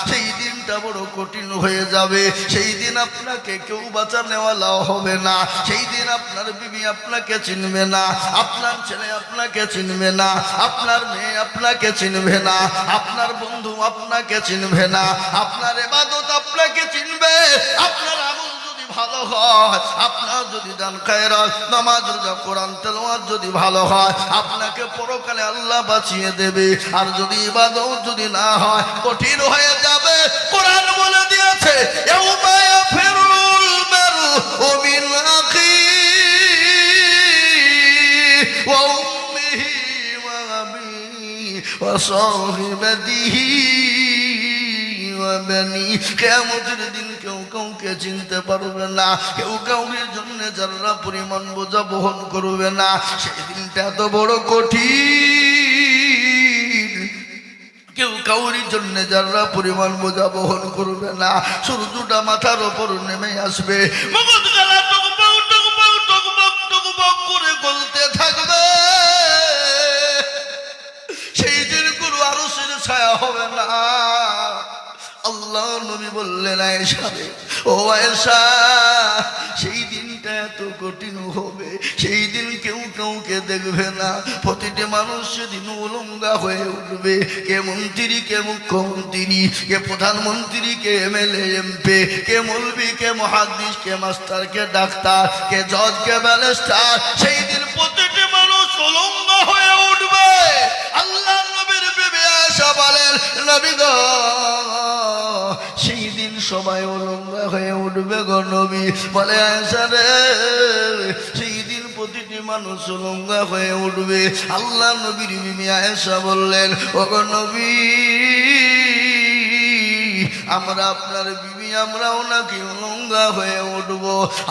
সেই দিনটা বড় কঠিন হয়ে যাবে। সেই দিন আপনাকে কেউ বাঁচানেওয়ালাও হবে না। সেই দিন আপনার বিবি আপনাকে চিনবে না, আপনার ছেলে আপনাকে চিনবে না, আপনার মেয়ে আপনাকে চিনবে না, আপনার বন্ধু আপনাকে চিনবে না, আপনার ইবাদত আপনাকে চিনবে। আপনার আমল যদি ভালো হয়, আপনার যদি দান খায়রাত নামাজ রোজা কোরআন তেলাওয়াত যদি ভালো হয়, আপনাকে পরকালে আল্লাহ বাঁচিয়ে দেবে। আর যদি ইবাদত যদি না হয়, কঠিন হয়ে যাবে। কোরআন বলে দিয়েছে ইয়াউমা ইয়াফিরুল মারউ মিন আখিহি ওয়া উম্মিহি ওয়া আবিহি ওয়া সাহিবাতিহি ওয়া বানি। কিয়ামতের দিন কেউ কাউকে চিনতে পারবে না, কেউ কাউকে জন্য যারা পরিমাণ বোঝা বহন করবে না। সেই দিনটা এত বড় কঠিন, কেউ কাউরির জন্য যারা পরিমাণ বোঝা বহন করবে না। সূর্যটা মাথার ওপর নেমে আসবে, মগজ গলা টকবক টকবক টকবক টকবক করে গলতে থাকবে। সেই দিন কোনো আরশের ছায়া হবে না। আল্লাহ নবী বললেন আয়েশা রে, ও আয়েশা, সেই দিনটা এত কঠিন হবে, সেই দিন কেউ কাউকে দেখবে না। প্রতিটি মানুষ সেদিন উলঙ্গা হয়ে উঠবে। কে মন্ত্রী, কে মুখ্যমন্ত্রী, কে প্রধানমন্ত্রী, কে এমএলএ এমপি, কে মৌলবি, কে মুহাদ্দিস, কে মাস্টার, কে ডাক্তার, কে জজ, কে ব্যারিস্টার। সেই দিন প্রতিটি মানুষ উলঙ্গা হয়ে উঠবে। আল্লাহ নবীর বিবি আয়েশা বলেন, নবী গো, সেই দিন সবাই উলঙ্গা হয়ে উঠবে গো নবী। বলে আয়েশা রে, সেই দিন প্রতিটি মানুষ উলঙ্গা হয়ে উঠবে। আল্লাহ নবীর বিবি আয়েশা বললেন, ও গো নবী, আমরা আপনার বিবি আমরাও নাকি উলঙ্গা হয়ে উঠব।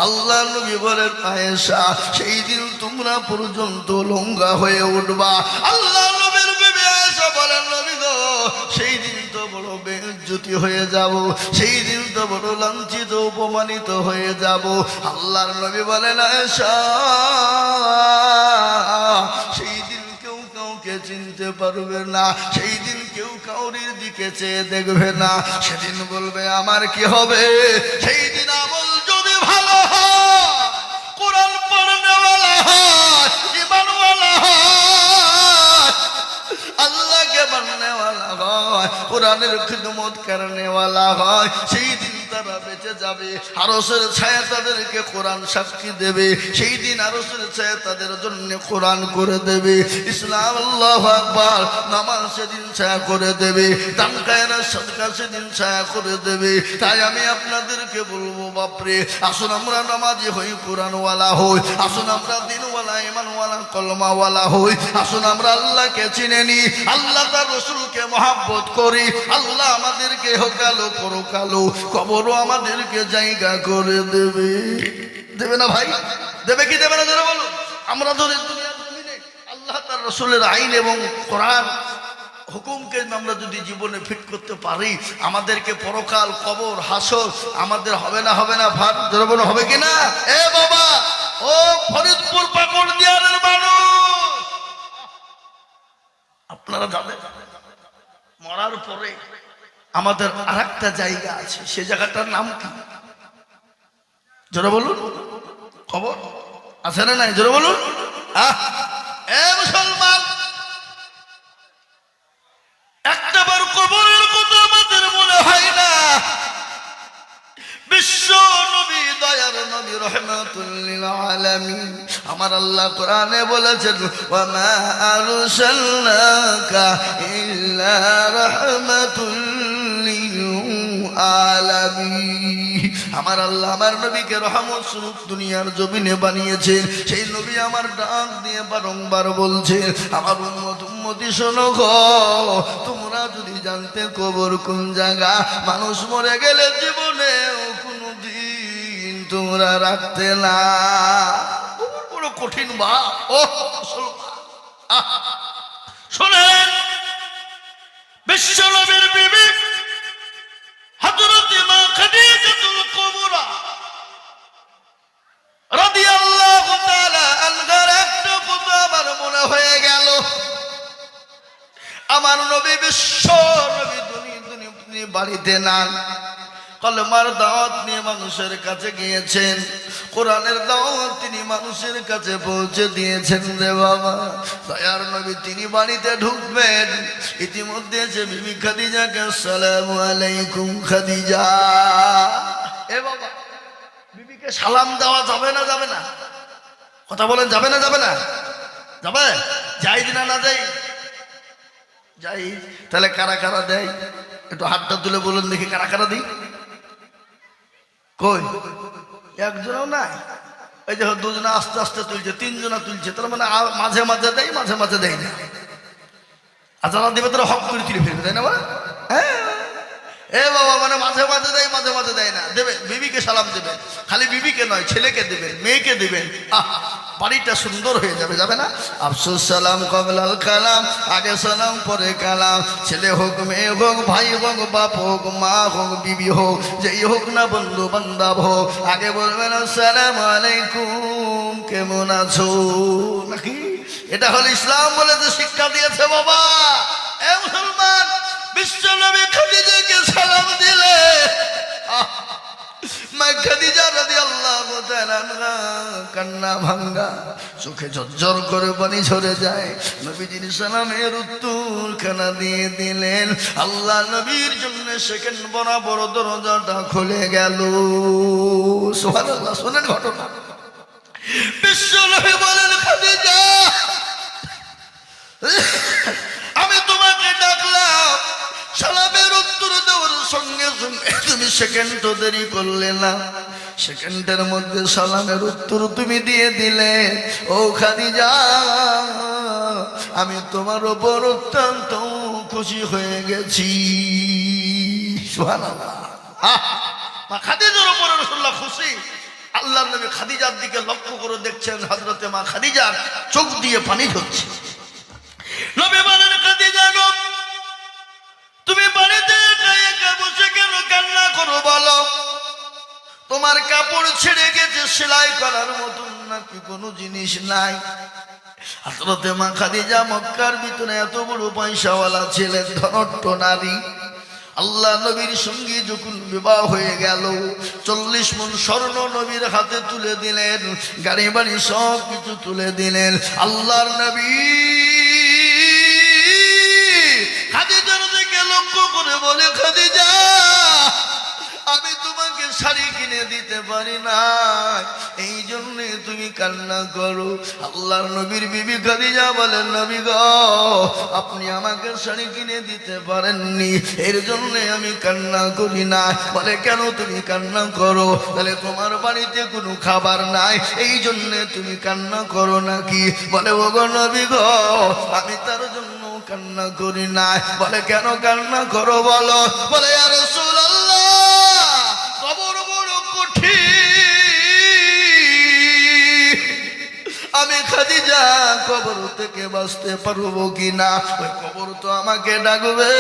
আল্লাহ নবী বলেন, আয়েশা, সেই দিন তোমরা পর্যন্ত উলঙ্গা হয়ে উঠবা। আল্লাহ নবীর বিবি আয়েশা বলেন, নবী গো, সেই দিন তো বড় বেইজ্জতি হয়ে যাব, সেই দিন তো বড় লাঞ্ছিত অপমানিত হয়ে যাব। আল্লাহর নবী বলেন, আয়েশা, সেই দিন কেউ কাউকে চিনতে পারবে না, সেই দিন কেউ কাউরির দিকে চেয়ে দেখবে না। সেদিন বলবে আমার কি হবে? সেই দিন আমল যদি ভালো হয়, কোরআন পড়নেওয়ালা হয়, ঈমানওয়ালা হয়, আল্লাহকে মাননেওয়ালা হয়, কোরআনের খিদমত করনেওয়ালা হয়, সেই দিন তারা বেঁচে যাবে। আরশের ছায়া তাদেরকে কোরআন সাক্ষী দেবে। সেই দিন আরশের ছায়া তাদের জন্য কোরআন করে দেবে। ইসলাম, আল্লাহু আকবার, নামাজ সেদিন ছায়া করে দেবে। দান খায়রাত সাদকা সেদিন ছায়া করে দেবে। তাই আমি আপনাদেরকে বলবো, বাপরে, আসুন আমরা নামাজি হই, কোরআনওয়ালা হই, আসুন আমরা দিনওয়ালা, ঈমানওয়ালা, কলমাওয়ালা হই, আসুন আমরা আল্লাহকে চিনে নিই, আল্লাহ তার রাসূলকে মহব্বত করি। আল্লাহ আমাদেরকে হোকালো পরকালো কবরও আমাদেরকে জায়গা করে দেবে। দেবে না ভাই? দেবে কি দেবে না যারা বলো? আমরা ধরে দুনিয়ার জমিনে আল্লাহ তার রাসূলের আইন এবং কোরআন হুকুমকে আমরা যদি জীবনে ফিট করতে পারি, আমাদেরকে পরকাল, কবর, হাসর আমাদের হবে না? হবে না ভাই? যারা বলো হবে কি না? এ বাবা, ও ফরিদপুর পাকুড়দিয়ার মানুষ, আপনারা জানেন মরার পরে আমাদের আরেকটা জায়গা আছে। সে জায়গাটার নাম কি? জোরে বলুন। খবর আছে না নাই? জোরে বলুন। এ মুসলমান, একটাবার কবরের কথা আমাদের মনে হয় না। বিশ্ব নবী, দয়ার নবী, রহমাতুল লিল আলামিন, আমার আল্লাহ কোরআনে বলেছেন, ওয়া মা আরসালনাকা ইল্লা রাহমাতুল লিল আলামিন। আমার আল্লাহ আমার নবীকে রহমত স্বরূপ দুনিয়ার জমিনে বানিয়েছেন। সেই নবী আমার ডাক দিয়ে বারংবার বলছে, আমার উম্মতি শোনো গো, তোমরা যদি জানতে কবর কোন জায়গা, মানুষ মরে গেলে জীবনে কোনদিন তোমরা রাখতে না। বড় কঠিন বা ও শোনেন, বিশ্ব নবীর বিবি হযরত মা খাদিজাতুল কুবরা রাদিয়াল্লাহু তাআলা আনহার একটা কথা আমার মনে হয়ে গেল। আমার নবী, বিশ্ব নবী, তিনি বাড়িতে নান, কলমার দাওয়াত নিয়ে মানুষের কাছে গিয়েছেন, কোরআনের দাওয়াত তিনি মানুষের কাছে পৌঁছে দিয়েছেন রে বাবা। দয়ার নবী তিনি বাড়িতে ঢুকবেন, ইতিমধ্যে এসে বিবি খাদিজাকে আসসালামু আলাইকুম খাদিজা। এ বাবা, বিবিকে সালাম দেওয়া যাবে না যাবে না? কথা বলেন, যাবে না যাবে না? যাবে? যাই না না যাই? যাই। তাহলে কারা কারা দেয় একটু হাতটা তুলে বলুন দেখি, কারা কারা দিই? কই একজনও নাই। এই যে দুজনে আস্তে আস্তে তুলছে, তিনজনা তুলছে, তার মানে মাঝে মাঝে দেয়, মাঝে মাঝে দেয় না। আর যারা দেবে তারা হক করে তুলে ফেলবে, তাই না? হ্যাঁ, এ বাবা, মানে মাঝে মাঝে দেয়, মাঝে মাঝে দেয় না। দেবে, বিবিকে সালাম দেবেন, খালি বিবিকে নয়, ছেলেকে দেবেন, মেয়েকে দেবেন, বাড়িটা সুন্দর হয়ে যাবে, যাবে না? আফসোস সালাম কবলাল কালাম, আগে সালাম পরে কালাম। ছেলে হোক, মেয়ে হোক, ভাই হোক, বাপ হোক, মা হোক, বিবি হোক, যেই হোক না বন্ধু বান্ধব হোক, আগে বলবেন আসসালামু আলাইকুম, কেমন আছো? নাকি এটা হলো ইসলাম বলে যে শিক্ষা দিয়েছে বাবা। এ মুসলমান, বিশ্ব নবী খাদিজাকে সালাম দিলে মা খাদিজা রাদিয়াল্লাহু তাআলা আনহা কান্না ভাঙ্গা, চোখে ঝরঝর করে পানি ঝরে যায়। নবীজির সালামের উত্তর খানা দিয়ে দিলেন। আল্লাহ নবীর জন্য সেকেন্ড বরাবর দরজাটা খুলে গেল। সুবহানাল্লাহ। শোনেন ঘটনা। বিশ্ব নবী বলেন, খাদিজা আমি তোমাকে ডাকলাম, সালামের উত্তর দেওয়ার সঙ্গে সঙ্গে তুমি সেকেন্ড তো দেরি করলে না, সেকেন্ডের মধ্যে সালামের উত্তর তুমি দিয়ে দিলে। ও খাদিজা, আমি তোমার উপর অত্যন্ত খুশি হয়ে গেছি। সুবহানাল্লাহ। মা খাদিজার উপর রাসূলুল্লাহ খুশি। আল্লাহর নবী খাদিজার দিকে লক্ষ্য করে দেখছেন, হযরতে মা খাদিজার চোখ দিয়ে পানি ঝরছে। নবী বলেন, খাদিজা গো, তুমি বাড়িতে একা বসে কেন কান্না করো বলো? তোমার কাপড় ছেড়ে গেছে, সেলাই করার মতন নাকি কোনো জিনিস নাই? হযরতে মা খাদিজা মক্কার ভিতরে এত বড় পয়সাওয়ালা ছিলেন, ধনট্ট নারী। আল্লাহ নবীর সঙ্গে যখন বিবাহ হয়ে গেল, 40 মণ স্বর্ণ নবীর হাতে তুলে দিলেন, গাড়ি বাড়ি সব কিছু তুলে দিলেন। আল্লাহর নবী খাদিজার দিকে লক্ষ্য করে বলে, খাদিজা আমি তোমাকে শাড়ি কিনে দিতে পারি না, এই জন্য তুমি কান্না করো। আল্লাহর নবীর বিবি খাদিজা বলেন, নবী গো, আপনি আমাকে শাড়ি কিনে দিতে পারেননি, এর জন্য আমি কান্না করি না। বলে, কেন তুমি কান্না করো? তাহলে তোমার বাড়িতে কোনো খাবার নাই, এই জন্য তুমি কান্না করো নাকি? বলে, ও গো নবী গো, আমি তার জন্য কান্না করি না। বলে, কেন কান্না করো বলো? বলে, ইয়া রাসূলুল্লাহ, কবর বড় কঠিন, আমি খাদিজা কবর থেকে বাঁচতে পারবো কিনা? ওই কবর তো আমাকে ডাকবে,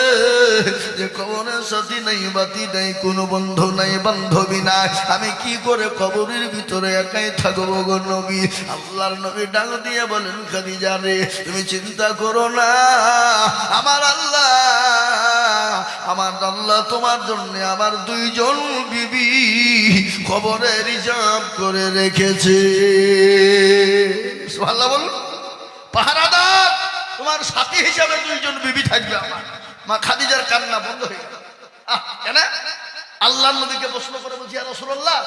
যে কবরের সাথী নাই, বাতি নাই, কোনো বন্ধু নাই, বান্ধবী নাই, আমি কি করে কবরের ভিতরে একাই থাকবো গো নবী? আল্লাহর নবী ডাক দিয়ে বলেন, খাদিজা রে, তুমি চিন্তা করো না, আমার আল্লাহ তোমার জন্য আমার 2 জন বিবি কবরে রিজার্ভ করে রেখেছে। সুবহানাল্লাহ বলুন। পাহারাদার, তোমার সাথী হিসাবে 2 জন বিবি থাকবে আমার। মা খাদিজার কান্না বন্ধ হয়ে গেল। কেন? আল্লাহর নবীকে প্রশ্ন করে বলছি, ইয়া রাসূলুল্লাহ,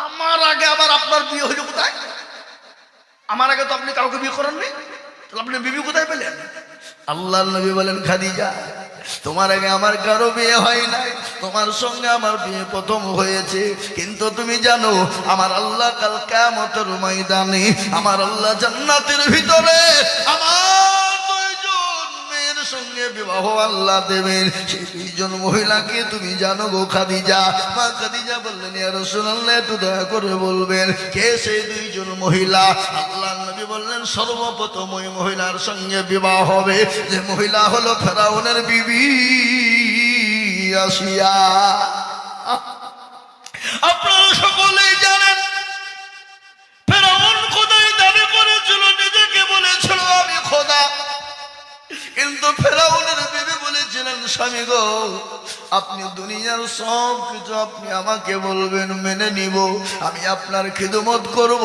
আমার আগে আবার আপনার বিয়ে হইল কোথায়? আমার আগে তো আপনি কাউকে বিয়ে করেননি, তাহলে আপনি বিবি কোথায় পেলেন? আল্লাহর নবী বলেন, খাদিজা তোমার আগে আমার কারো বিয়ে হয় নাই, তোমার সঙ্গে আমার বিয়ে প্রথম হয়েছে। কিন্তু তুমি জানো, আমার আল্লাহ কাল কিয়ামতের ময়দানে, আমার আল্লাহ জান্নাতের ভিতরে আমার 2 জন মেয়ের সঙ্গে বিবাহ আল্লাহ দেবেন। সেই 2 জন মহিলাকে তুমি জানো গো খাদিজা? মা খাদিজা বললেন, ইয়া রাসূলুল্লাহ, একটু দয়া করে বলবেন কে সেই 2 জন মহিলা? আল্লাহর নবী বললেন, সর্বপ্রথম ওই মহিলার সঙ্গে বিবাহ হবে যে মহিলা হলো ফেরাউনের বিবি আসিয়া। আপনারা সকলেই জানেন, ফেরাউন খোদাই দাবি করেছিল, নিজেকে বলেছিল আমি খোদা, কিন্তু ফেরাউনের বিবি বলেছিলেন, স্বামী গো আপনি দুনিয়ার সব কিছু আপনি আমাকে বলবেন, মেনে নিব, আমি আপনার খিদমত করব,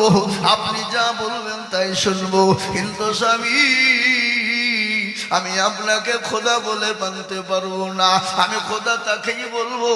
আপনি যা বলবেন তাই শুনবো। কিন্তু স্বামী, আমি আপনাকে খোদা বলে মানতে পারবো না। আমি খোদা তাকেই বলবো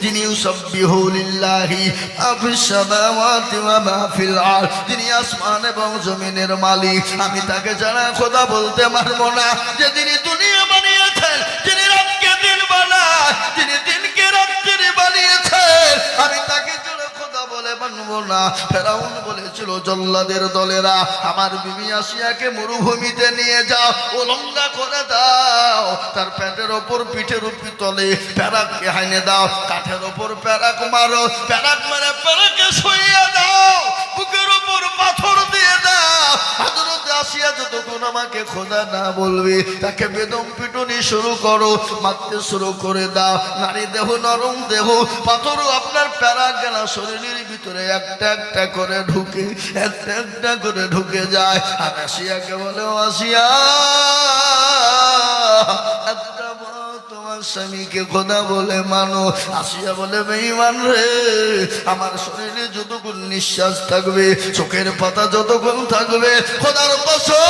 যিনি ইউসাব্বিহু লিল্লাহি মা ফিস সামাওয়াতি ওয়া মা ফিল আরদ, যিনি আসমান এবং জমিনের মালিক। আমি তাকে ছাড়া খোদা বলতে পারবো না। যে যিনি দুনিয়া বানিয়েছেন, যিনি রাতকে দিন বানায়, যিনি দিনকে রাত্রি বানিয়েছেন, আমি তাকে ছাড়া খোদা বলে মানবো না। ফেরাউন বলেছিল জল্লাদের দলেরা, আমার বিবি আসিয়াকে মরুভূমিতে নিয়ে যাও, উলঙ্গা করে দাও, তার পেটের ওপর পিঠের উপর তলে প্যারাককে হাইনে দাও, কাঠের ওপর প্যারাক মারো, প্যারাক মেরে প্যারাকে শুইয়ে দাও, বুকের উপর পাথর দিয়ে দাও। হযরত আসিয়া যতক্ষণ আমাকে খোদা না বলবে, তাকে বেদম পিটুনি শুরু করো, মারতে শুরু করে দাও। নারী দেহ, নরম দেহ, পাথরও আপনার প্যারাক গেলা শরীরের ভিতরে একটা একটা করে ঢুকে, একটা একটা করে ঢুকে যায়। আর আসিয়াকে বলে, আসিয়া একটা তোমার স্বামীকে খোদা বলে মানো। আসিয়া বলে, বেঈমান রে, আমার শরীরে যতক্ষণ নিঃশ্বাস থাকবে, চোখের পাতা যতক্ষণ থাকবে, খোদার কসম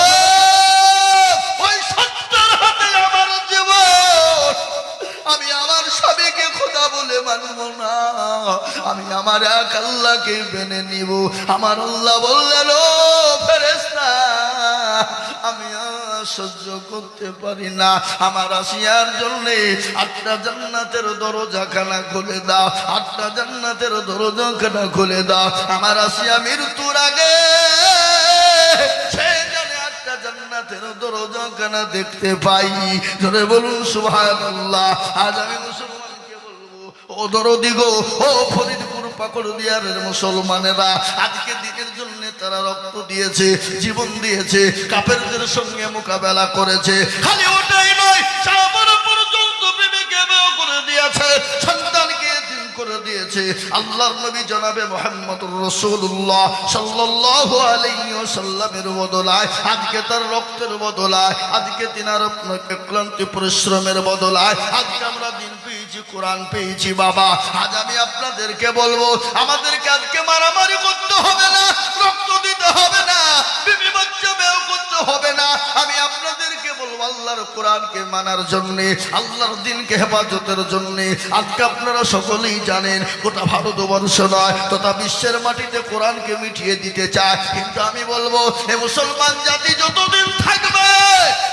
ওই সত্যের হাতে আমার জীবন, আমি আমার স্বামীকে খোদা বলে মানব না। আমি আমার এক আল্লাহকে মেনে নিব। আমার আল্লাহ বললেন, ও ফেরেশতা, আমি সহ্য করতে পারি না, আমার আসিয়ার জন্য 8টা জান্নাতের দরজাখানা খুলে দাও, 8টা জান্নাতের দরজাখানা খুলে দাও। আমার আসিয়া মৃত্যুর আগে সে জানে 8টা জান্নাতের দরজাখানা দেখতে পাই। জোরে বলুন সুবহানাল্লাহ। আজ আমি মুসলমানকে বলবো, ও দরদি গো, ও ফরিদপুর পাকড়দিয়ারের মুসলমানেরা, আজকে দিনের জন্য তারা রক্ত দিয়েছে, জীবন দিয়েছে, কাফেরদের সঙ্গে মোকাবেলা করেছে। খালি ওটাই নয়, সাহাবারা পর্যন্ত বিবিকে বিয়ে করে দিয়েছে, সন্তানকে এতিম করে দিয়েছে। আল্লাহর নবী জনাবে মুহাম্মদুর রাসূলুল্লাহ সাল্লাল্লাহু আলাইহি ওয়াসাল্লামের বদলায়, আজকে তার রক্তের বদলায়, আজকে তিনার ক্লান্তি পরিশ্রমের বদলায় আজকে আমরা দিন পেয়েছি, কোরআন পেয়েছি। বাবা, আজ আমি আপনাদেরকে বলবো, আমাদেরকে আজকে মারামারি করতে হবে না, রক্ত দিতে হবে না, বিবি বাচ্চা বিয়ে করতে হবে না। আমি আপনাদেরকে বলবো, আল্লাহর কোরআনকে মানার জন্য, আল্লাহর দ্বীনকে হেফাজতের জন্য। আজকে আপনারা সকলেই জানেন, গোটা ভারতবর্ষ নয়, তথা বিশ্বের মাটিতে কোরআনকে মিটিয়ে দিতে চায়। কিন্তু আমি বলবো, এ মুসলমান জাতি যতদিন থাকবে,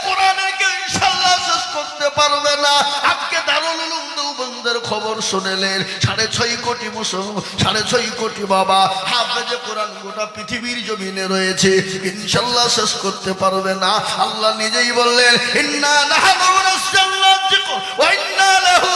কোরআনকে ইনশাআল্লাহ শেষ করতে পারবে না। আজকে দারুল উলুম দেওবন্দের খবর শুনলেন, 6.5 কোটি মুসলমান, 6.5 কোটি বাবা হাফেজে কোরআন গোটা পৃথিবীর জমিনে রয়েছে, ইনশাআল্লাহ শেষ করতে পারবে না। আল্লাহ নিজেই বললেন, ইন্না নাহনু নাযালনা যিকর ওয়া ইন্না লাহু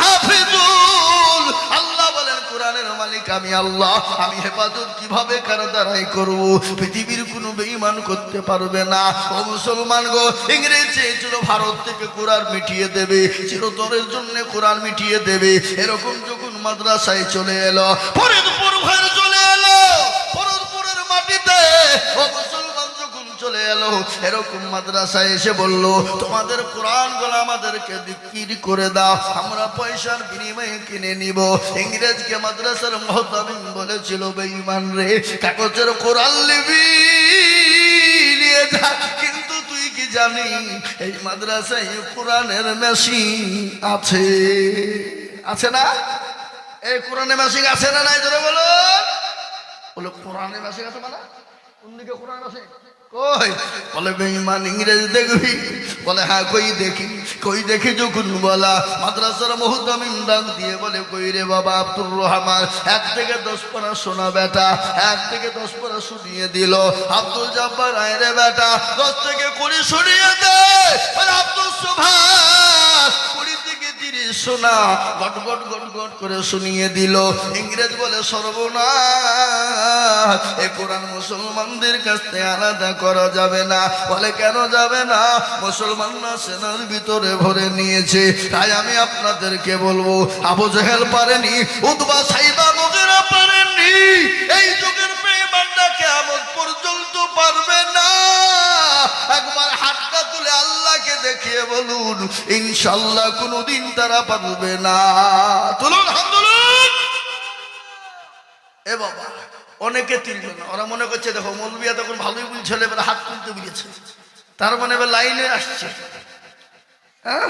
লাহাফিজুন। আল্লাহ বলেন, কোরআনের মালিক আমি আল্লাহ, আমি হেফাজত কিভাবে কার দ্বারাই করব, পৃথিবীর কোনো বেঈমান করতে পারবে না। ও মুসলমান গো, ইংরেজ চেয়েছিল ভারত থেকে কোরআন মিটিয়ে দেবে, চিরতরের জন্য কোরআন মিটিয়ে দেবে। এরকম যখন মাদ্রাসায় চলে এলো, ফরিদপুর ভাইয়ের চলে এলো, ফরিদপুরের মাটিতে ও মুসলমান যখন চলে এলো, এরকম মাদ্রাসায় এসে বলল, তোমাদের কোরআন গুলো আমাদেরকে বিক্রি করে দাও, আমরা পয়সার বিনিময়ে কিনে নিব। ইংরেজকে মাদ্রাসার মুহতামিম বলেছিল, বেঈমান রে, কাগজের কোরআন নিবি নিয়ে যা, কিন্তু তুই কি জানি এই মাদ্রাসায় কোরআনের মেশিন আছে? আছে না? এই কোরআনের মেশিন আছে না নাই? ধরে বলো, বলে কোরআনের মেশিন আছে মানে কোন দিকে কোরআন আছে? কই? বলে বেঈমান, ইংরেজ দেখবি? বলে হ্যাঁ, কই দেখি, কই দেখি যখন বলা, মাদ্রাসার মুহতামিম ডাক দিয়ে বলে, কই রে বাবা আব্দুর রহমান, 1 থেকে 10 পারা শোনা বেটা, 1 থেকে 10 পারা শুনিয়ে দিল। আব্দুল জব্বার, আয় রে বেটা, 10 থেকে 20 শুনিয়ে দে। বলে আব্দুল সুবহান, 20 থেকে 30 শোনা, গট গট গট গট করে শুনিয়ে দিল। ইংরেজ বলে, সর্বনাশ, এই কোরআন মুসলমানদের কাছ থেকে আলাদা করা যাবে না। বলে কেন যাবে না? মুসলমানরা সেনার ভিতরে ভরে নিয়েছে। তাই আমি আপনাদেরকে বলবো, আবু জেহেল পারেনি, উতবা সাইবা মুগীরা পারেনি, এই যুগের বেঈমানরা কিয়ামত পর্যন্ত পারবে না। একবার হাতটা তুলে আল্লাহকে দেখিয়ে বলুন, ইনশাআল্লাহ কোনোদিন তারা পারবে না। তুলুন হাত তুলুন। এ বাবা, অনেকে তুলবে না, ওরা মনে করছে দেখো মৌলবিয়া তখন ভালোই বলছিল, এবার হাত তুলতে বেরিয়েছে, তার মানে এবার লাইনে আসছে। হ্যাঁ,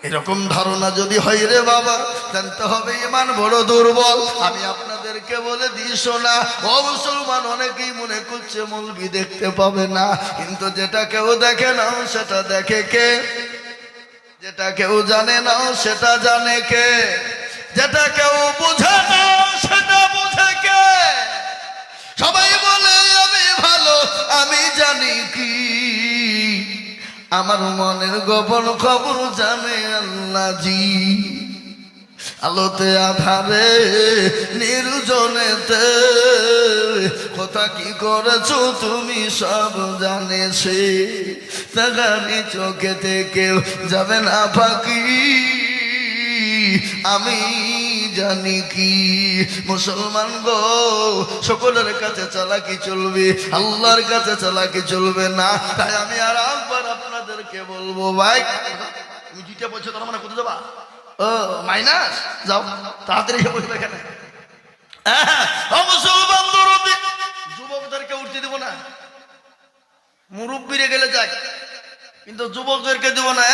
এরকম ধারণা যদি হয় রে বাবা, জানতে হবে ঈমান বড় দুর্বল। আমি আপনাদেরকে বলে দিই শোনা, ও মুসলমান, অনেকেই মনে করছে মৌলবি দেখতে পাবে না, কিন্তু যেটা কেউ দেখে না সেটা দেখে কে? যেটা কেউ জানে না সেটা জানে কে? যেটা কেউ বুঝে না সেটা বুঝে কে? সবাই বলে আমি ভালো, আমি জানি কি? আমার মনের গোপন খবর জানে আল্লাহ জি। আলোতে আধারে নির্জনেতে কথা কি করেছো তুমি সব জানেছে, তাগানি চোখেতে কেউ যাবে না ফাঁকি, আমি জানি কি? মুসলমান গো, সকলের কাছে চালাকি চলবে, আল্লাহর কাছে চালাকি চলবে না। তাই আমি আর একবার আপনাদেরকে বলবো, ভাই তুমি যেটা বলছো তার মানে কোথায় যাবা? ও মাইনাস, যাও তাড়াতাড়ি বলবে এখানে। মুসলমান দরদি, যুবকদেরকে উঠতে দিব না, মুরব্বীরে গেলে যাক, কিন্তু যুবকদেরকে দিব না।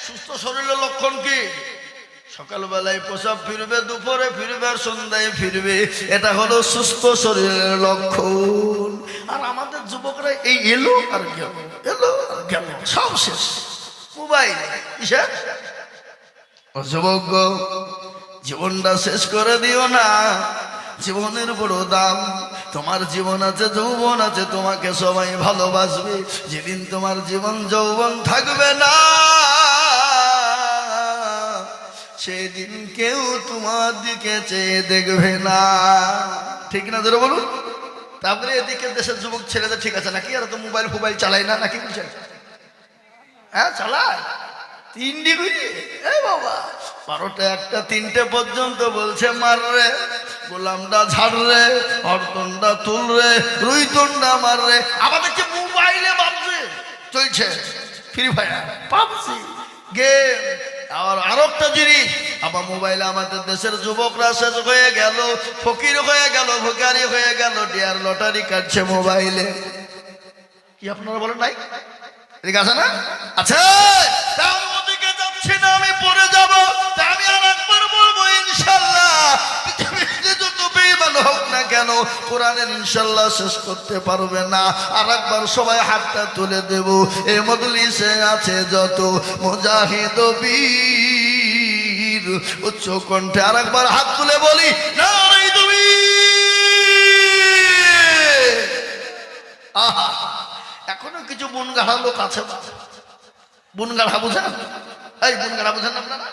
সুস্থ শরীরের লক্ষণ কি? সকালবেলায় প্রসাব ফিরবে, দুপুরে ফিরবে, আর সন্ধ্যায় ফিরবে, এটা হলো সুস্থ শরীরের লক্ষণ। আর আমাদের যুবকরা এই এলো আর গেল, এলো আর গেল, সব শেষ। মোবাইল কিসের? যুবক গো, জীবনটা শেষ করে দিও না, জীবনের বড় দাম। তোমার জীবন আছে, যৌবন আছে, তোমাকে সবাই ভালোবাসবে। যেদিন তোমার জীবন যৌবন থাকবে না, সেদিন কেউ তোমার দিকে চেয়ে দেখবে না, ঠিক না? ধরে বলুন। তারপরে এদিকে দেশের যুবক ছেলেদের ঠিক আছে নাকি? আর তো মোবাইল ফোবাইল চালায় না নাকি? বুঝছেন? হ্যাঁ চালায়, 3 ডিগ্রি। বাবা, 12টা 1টা 3টে পর্যন্ত বলছে মার রে, গোলামটা ঝাড় রে, হরতনটা তুল রে, রুইতনটা মার রে। আবার দেখছি মোবাইলে ভাবছে চলছে ফ্রি ফায়ার, পাবজি, গেম। আর একটা জিনিস, আবার মোবাইলে আমাদের দেশের যুবকরা শেষ হয়ে গেল, ফকির হয়ে গেল, ভিখারি হয়ে গেল, ডিয়ার লটারি কাটছে মোবাইলে। কি আপনারা বলেন নাই? ঠিক আছে না? আচ্ছা, তার ওদিকে যাচ্ছি না, আমি পরে যাব। আমি আর একবার বলবো, ইনশাআল্লাহ পৃথিবীতে যত বেঈমান হোক না কেন, কোরআনের ইনশাআল্লাহ শেষ করতে পারবে না। আর একবার সবাই হাতটা তুলে দেব। এই মজলিসে আছে যত মুজাহিদ বীর, উচ্চ কণ্ঠে আর একবার হাত তুলে বলি, নারে তাকবীর। আহা, এখনো কিছু বুনগাড়া লোক আছে। বুনগাড়া বুঝেন? এই বুনগাড়া বুঝেন আপনারা?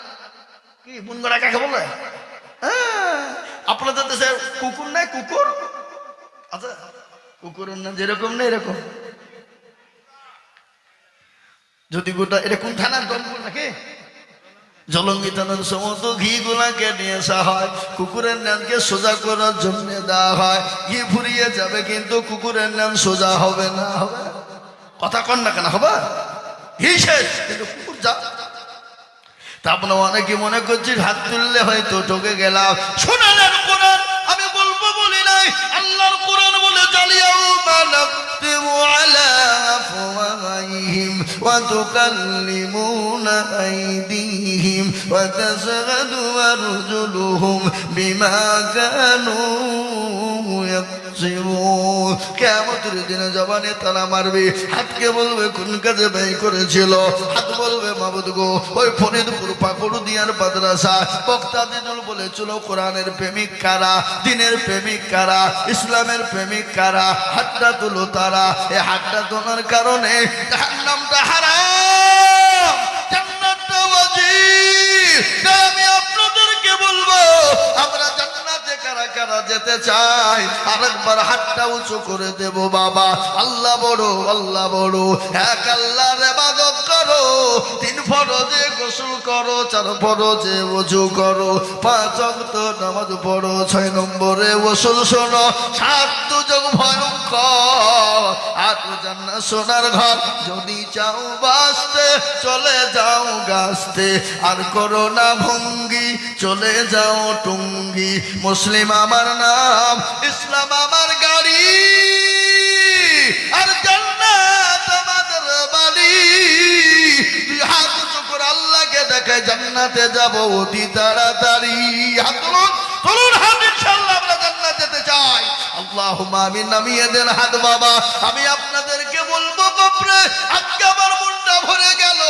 কি বুনগাড়া কাকে বলে? আপনাদের দেশে কুকুর নাই? কুকুর আচ্ছা, কুকুরের না যেরকম নেই এরকম। যদি গোটা এরকম থানার দমপুর নাকি জলঙ্গি থানার সমস্ত ঘি গুলাকে নিয়ে আসা হয়, কুকুরের নামকে সোজা করার জন্য দেওয়া হয়। ঘি ফুরিয়ে যাবে কিন্তু কুকুরের নাম সোজা হবে না। হবে? কথা কন না কেন? হবে? ঘি শেষ কিন্তু কুকুর যা। তা আপনার অনেকে মনে করছি হাত তুললে হয়তো ঠকে গেলাম। শোনালেন কোরআন, আমি বলবো বলি নাই, আল্লাহর কোরআন বলে জালিয়াউমা নাকতিমু আলা আফওয়াহিহিম ওয়া তুকাল্লিমুনা আইদিহিম ওয়া তাশহাদু আরজুলুহুম বিমা কানু ইয়াকসিবুন। কিয়ামতের দিনে জবানে তালা মারবে, হাতকে বলবে কোন কাজে ব্যয় করেছিল। হাত বলবে মাবুদ গো, ওই ফরিদপুর পাকুড়দিয়ার মাদ্রাসা বক্তা দিনুল বলেছিল কোরআনের প্রেমিক কারা, দ্বীনের প্রেমিক কারা, ইসলামের প্রেমিক কারা, হাতটা তুলো তারা। এই হাতটা তোলার কারণে জাহান্নামটা হারাম, জান্নাতটা ওয়াজিব। তাই আমি আপনাদেরকে বলবো, আমরা জান্নাতে কারা কারা যেতে চাই, আরেকবার হাতটা উঁচু করে দেব। বাবা, আল্লাহ বড়, আল্লাহ বড়, এক আল্লাহর ইবাদত করো, 3 ফরজে গোসল করো, 4 ফরজে ওযু করো, 5 ওয়াক্ত নামাজ পড়ো, 6 নম্বরে ওসুল শোনো, 7 দুজক ভয়ঙ্কর, 8 জান্নাত সোনার ঘর। যদি চাও বাঁচতে চলে যাও গাছতে, আর করো না ভঙ্গি চলে যাও টুঙ্গি। মুসলিম আমার নাম, ইসলাম আমার গাড়ি, আর জান্নাত আমাদের বাড়ি। 2 হাত উঁচু করে আল্লাহকে দেখায় জান্নাতে যাব অতি তাড়াতাড়ি। হাত তুলুন, তুলুন হাত, ইনশাআল্লাহ আমরা জান্নাত যেতে চাই। আল্লাহুম্মা আমিন। নামিয়ে দেন হাত বাবা। আমি আপনাদেরকে বলবো বাপরে, আজকে আমার মনটা ভরে গেল,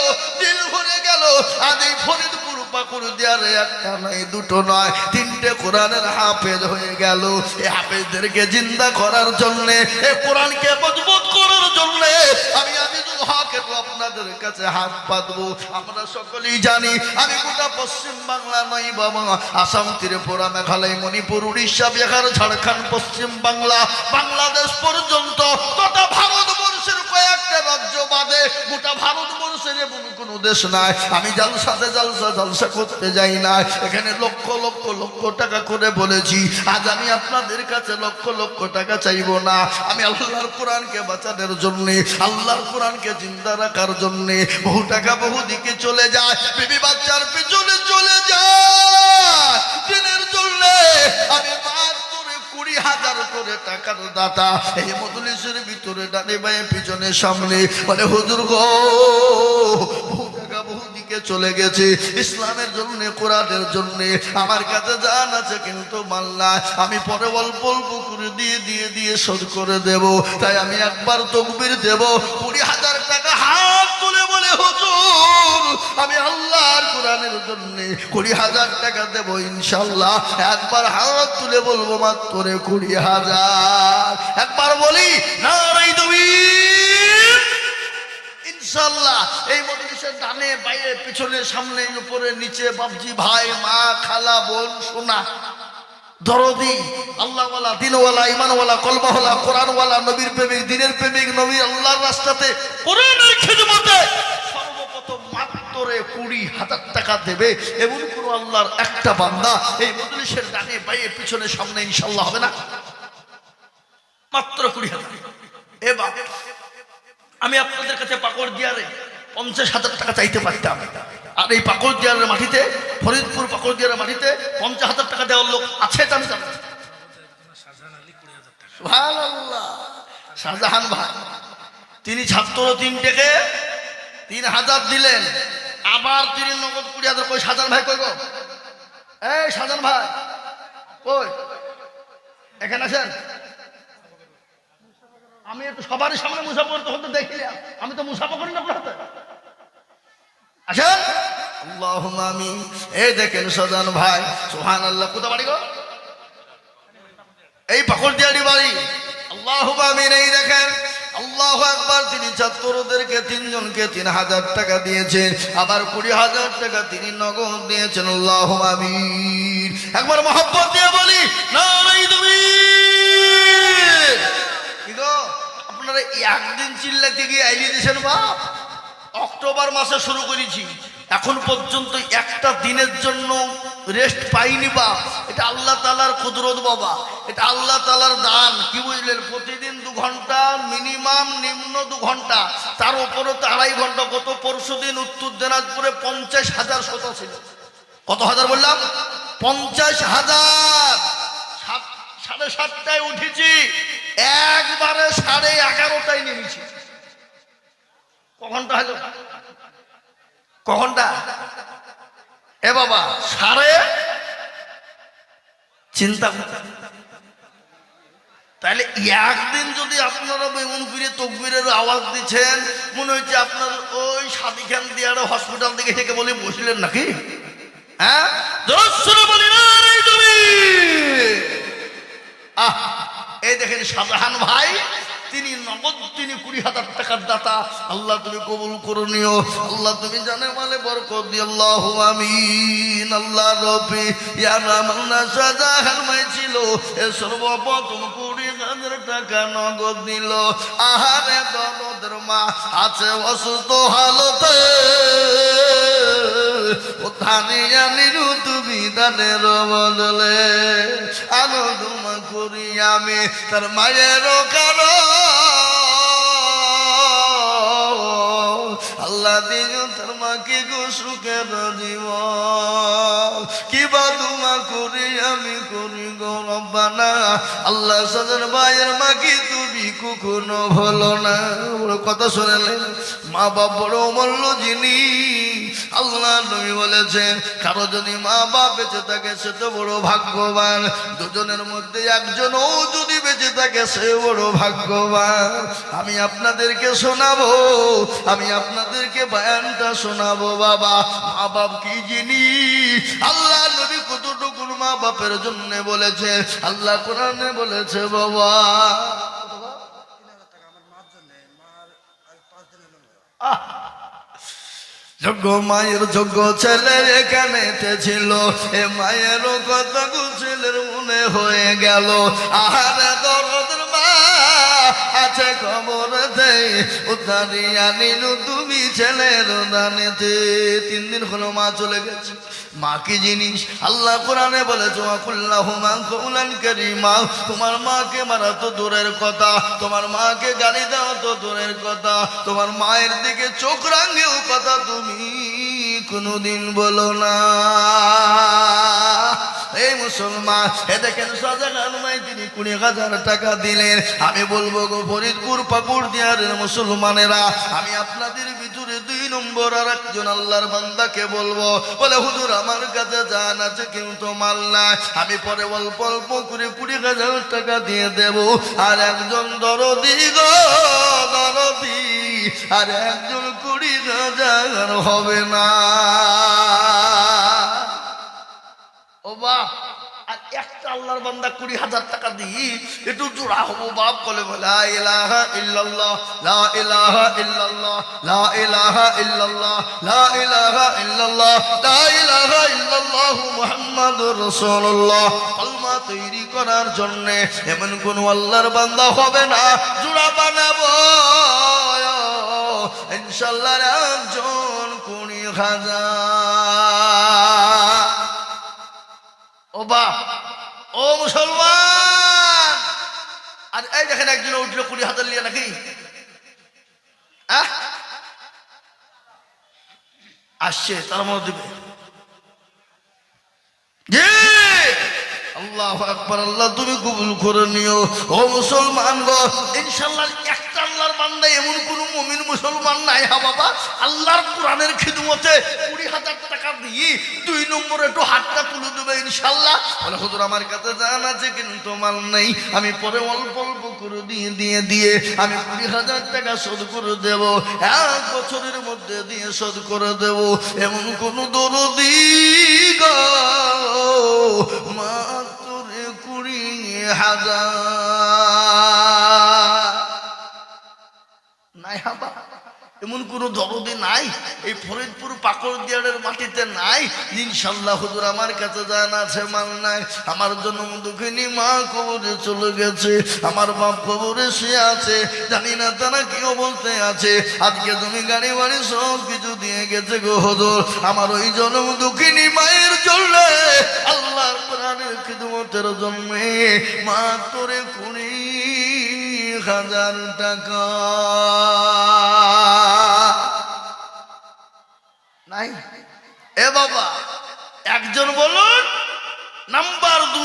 দিল ভরে গেল। আজ এই ফরিদপুর পাকুড়দিয়ারে একটা নয়, 2টো নয়, 3টে কোরআনের হাফেজ হয়ে গেল। এই হাফেজদেরকে জিন্দা করার জন্যে, এই কোরআনকে মজবুত করার জন্যে আমি আজিজুল হক আপনাদের কাছে হাত পাতবো। আমরা সকলেই জানি আমি গোটা পশ্চিম বাংলা নয় বাবা, আসাম, ত্রিপুরা, মেঘালয়, মণিপুর, উড়িষ্যা, বিহার, ঝাড়খণ্ড, পশ্চিম বাংলা, বাংলাদেশ পর্যন্ত তথা ভারতবর্ষের কয়েকটা রাজ্য বাদে গোটা ভারতবর্ষের এমন কোনো দেশ নাই আমি জালসাতে জলসা করতে যাই না। এখানে লক্ষ লক্ষ লক্ষ টাকা করে বলেছি, আজ আমি আপনাদের কাছে লক্ষ লক্ষ টাকা চাইবো না। আমি আল্লাহর কোরআনকে বাঁচানোর জন্যে, আল্লাহর কোরআনকে জিন্দা রাখার জন্যে বহু টাকা বহু দিকে চলে যায়, বিবি বাচ্চার পিছনে চলে যায়। দিনের জন্য আমি 20,000 করে টাকার দাতা এই মজলিসের ভিতরে ডানে বায়ে পিছনে সামনে বলে, হুজুর গো বহু টাকা বহু দিকে চলে গেছে ইসলামের জন্য, কোরআনের জন্য। আমার কাছে জান আছে কিন্তু মাল না, আমি পরে অল্প অল্প করে দিয়ে শোধ করে দেব। তাই আমি একবার তাকবীর দেব, 20,000 টাকা হাত তুলে বলে, হুজুর আমি আল্লাহর কোরআনের জন্য 20,000 টাকা দেব ইনশাআল্লাহ। একবার হাত তুলে বলবো মাত্র 20,000। একবার বলি নারায়ে তাকবীর। ইনশাআল্লাহ এই মজলিসের ডানে বাইরে পিছনে সামনে উপরে নিচে বাপজি ভাই মা খালা বোন সোনা দরদি আল্লাহওয়ালা দিনওয়ালা ইমানওয়ালা কলবাওয়ালা কোরআনওয়ালা নবীর প্রেমিক দিনের প্রেমিক নবী আল্লাহর রাস্তাতে কোরআনের খিদমতে সর্বপ্রথম মাত্র 20,000 টাকা দেবে এমন কোন আল্লাহর একটা বান্দা এই মজলিসের ডানে বাইরে পিছনে সামনে ইনশাআল্লাহ হবে না? মাত্র 20,000। এবার আমি আপনাদের কাছে পাকুড়দিয়ারে 50,000 টাকা চাইতে পারতাম, আর এই পাকুড়দিয়ারের মাটিতে, ফরিদপুর পাকুড়দিয়ারের মাটিতে 50,000 টাকা দেওয়ার লোক আছে জানি জানি। সুবহানাল্লাহ। শাহজাহান ভাই তিনি ছাত্র 3টেকে 3,000 দিলেন, আবার তিনি নগদ 20,000। কই শাহজাহান ভাই, কই গো? এই শাহজাহান ভাই কই? এখানে আছেন? আমি একটু সবারই সামনে মুসাফা করতে হতে দেখিলাম, আমি তো মুসাফা করি না আপনার আসেন। আল্লাহুম্মা আমিন। এই দেখেন শাহজাহান ভাই, সুবহানাল্লাহ। কোথা বাড়ি গো? এই পাকুড়দিয়ারি বাড়ি। আল্লাহুম্মা আমিন। এই দেখেন আল্লাহু আকবার। তিনি ছাত্রদেরকে 3 জনকে 3,000 টাকা দিয়েছেন, আবার 20,000 টাকা তিনি নগদ দিয়েছেন। আল্লাহুম্মা আমিন। একবার মহব্বত দিয়ে বলি নারায়ে তাকবীর। কি গো আপনারা একদিন চিল্লাতে গিয়ে আইলিয়ে দিয়েছেন বাপ। অক্টোবর মাসে শুরু করেছি, এখন পর্যন্ত একটা দিনের জন্য রেস্ট পাইনি বাপ। এটা আল্লাহ তাআলার কুদরত বাবা, এটা আল্লাহ তাআলার দান। কি বুঝলেন? প্রতিদিন 2 ঘন্টা মিনিমাম, নিম্ন 2 ঘন্টা, তার উপরে তো 2.5 ঘন্টা। গত পরশুদিন উত্তর দিনাজপুরে 50,000 শ্রোতা ছিল। কত হাজার বললাম? 50,000। 7:30টায় উঠেছি, একবারে 11:30টায় নেমেছি। কখনটা হলো কখনটা এ বাবা চিন্তা। তাহলে একদিন যদি আপনারা বেমন ফিরে তকবীরের আওয়াজ দিচ্ছেন, মনে হচ্ছে আপনার ওই সাদি খান দিয়ার হসপিটাল থেকে থেকে বলে বসলেন নাকি? হ্যাঁ বলি না। এই দেখেন শাহজাহান ভাই তিনি নগদ, তিনি 20,000 টাকার দাতা। আল্লাহ তুমি কবুল করে নিও, আল্লাহ তুমি জানে মালে বরকত দিও। আল্লাহুম্মা আমিন। আল্লাহ রব্বি ইয়া রাহমান শাহজাহান ভাই ছিল এ সর্বপ্রথম 20 20,000 টাকা নগদ দিল। আহারে দরদের মা আছে অসুস্থ হালতে, ও ধানিয়া নিরু তুমি দানের বদলে আনন্দমা করি আমি তার মায়ের কারণ। আল্লাহ দিন তার মাকে গো সুখের জীবন, কিবা দুমা করি আমি করি গো রব্বানা। আল্লাহ সাজার ভাইয়ের মাকে তুমি কখনো ভুলো না। কথা শুনলেন, মা বাপ বড় অমূল্য জিনিস। আল্লাহ নবী বলেছেন কারো যদি মা বাপ বেঁচে থাকে সে তো বড় ভাগ্যবান, দুজনের মধ্যে একজনও যদি বেঁচে থাকে সে বড় ভাগ্যবান। আমি আপনাদেরকে শোনাবো, আমি আপনাদেরকে বয়ানটা শোনাবো বাবা। মা বাপ কি জিনিস, আল্লাহ নবী কতটুকু মা বাপের জন্য বলেছে, আল্লাহ কোরআনে বলেছে বাবা। যোগ্য মায়ের যোগ্য ছেলে এখানে ছিল, এ মায়েরও কথা ছেলের মনে হয়ে গেল। আহারে দরদের মা আছে খবরেতে, উদ্ধারিয়া নিল তুমি ছেলের দানেতে। 3 দিন হলো মা চলে গেছে। মা কি জিনিস, আল্লাহ কোরআনে বলেছে ওয়াকুল্লাহুমা কওলান কারীমা। তোমার মাকে মারা তো দূরের কথা, তোমার মাকে গালি দেওয়া তো দূরের কথা, তোমার মায়ের দিকে চোখ রাঙেও কথা তুমি কোনদিন বলো না। এই মুসলমান, এ দেখেন শাহজাহান মাই তিনি 20,000 টাকা দিলেন। আমি বলবো গো ফরিদপুর পাকুড়দিয়ারের মুসলমানেরা, আমি আপনাদের ভিতরে 2 নম্বর আর একজন আল্লাহর বান্দাকে বলবো, বলে হুজুর আমার কাছে জান আছে কিন্তু মাল নাই, আমি পরে অল্প অল্প করে 20,000 টাকা দিয়ে দেব। আর একজন দরদি গো দরদি, আর একজন 20,000 হবে না। ও বাপ, আর একটা আল্লাহর বান্দা 20,000 টাকা দিই একটু জোড়া হবো বাপ। বলে লা ইলাহা ইল্লাল্লাহ, লা ইলাহা ইল্লাল্লাহ, লা ইলাহা ইল্লাল্লাহ, লা ইলাহা ইল্লাল্লাহ, লা ইলাহা ইল্লাল্লাহ মুহাম্মাদুর রাসূলুল্লাহ। কলমা তৈরি করার জন্য এমন কোন আল্লাহর বান্দা হবে না, জোড়া বানাবো ইনশাআল্লাহ একজন 20,000। ও বাপ, ও মুসলমান, আর এই দেখেন একজন উঠলো 20,000 লিয়া নাকি আসছে, তার মধ্যে দিবে। আল্লাহু আকবার, আল্লাহ তুমি কবুল করে নিও। ও মুসলমান গো, ইনশাআল্লাহ একটা আল্লাহর বান্দা এমন কোন মুমিন মুসলমান নাই হা বাবা, আল্লাহর কোরআনের খিদমতে 20,000 টাকা দিয়ে 2 নম্বরে একটু হাতটা তুলে দেবে ইনশাআল্লাহ। বলে হুজুর আমার কাছে জান আছে কিন্তু মাল নেই, আমি পরে অল্প অল্প করে দিয়ে আমি 20,000 টাকা শোধ করে দেব, 1 বছরের মধ্যে দিয়ে শোধ করে দেব। এমন কোন দরদি গো মাত্র 20,000 নাই হাবা, এমন কোন দরদি নাই এই ফরিদপুর পাকুড়দিয়ারের মাটিতে নাই। ইনশাআল্লাহ হুজুর আমার কাছে জান আছে মাল নাই, আমার জন্ম দুঃখিনী মা কবরে চলে গেছে, আমার বাপ কবরে শুয়ে আছে, জানি না তারা কি অবস্থায় আছে। আজকে তুমি গাড়ি বাড়ি সব কিছু দিয়ে গেছে গো হুজুর, আমার ওই জন্ম দুঃখিনী মায়ের জন্য আল্লাহর কোরআনের খিদমতের জন্য মাত্র 20,000 টাকা নাই। এ বাবা একজন বলুন, নাম্বার 2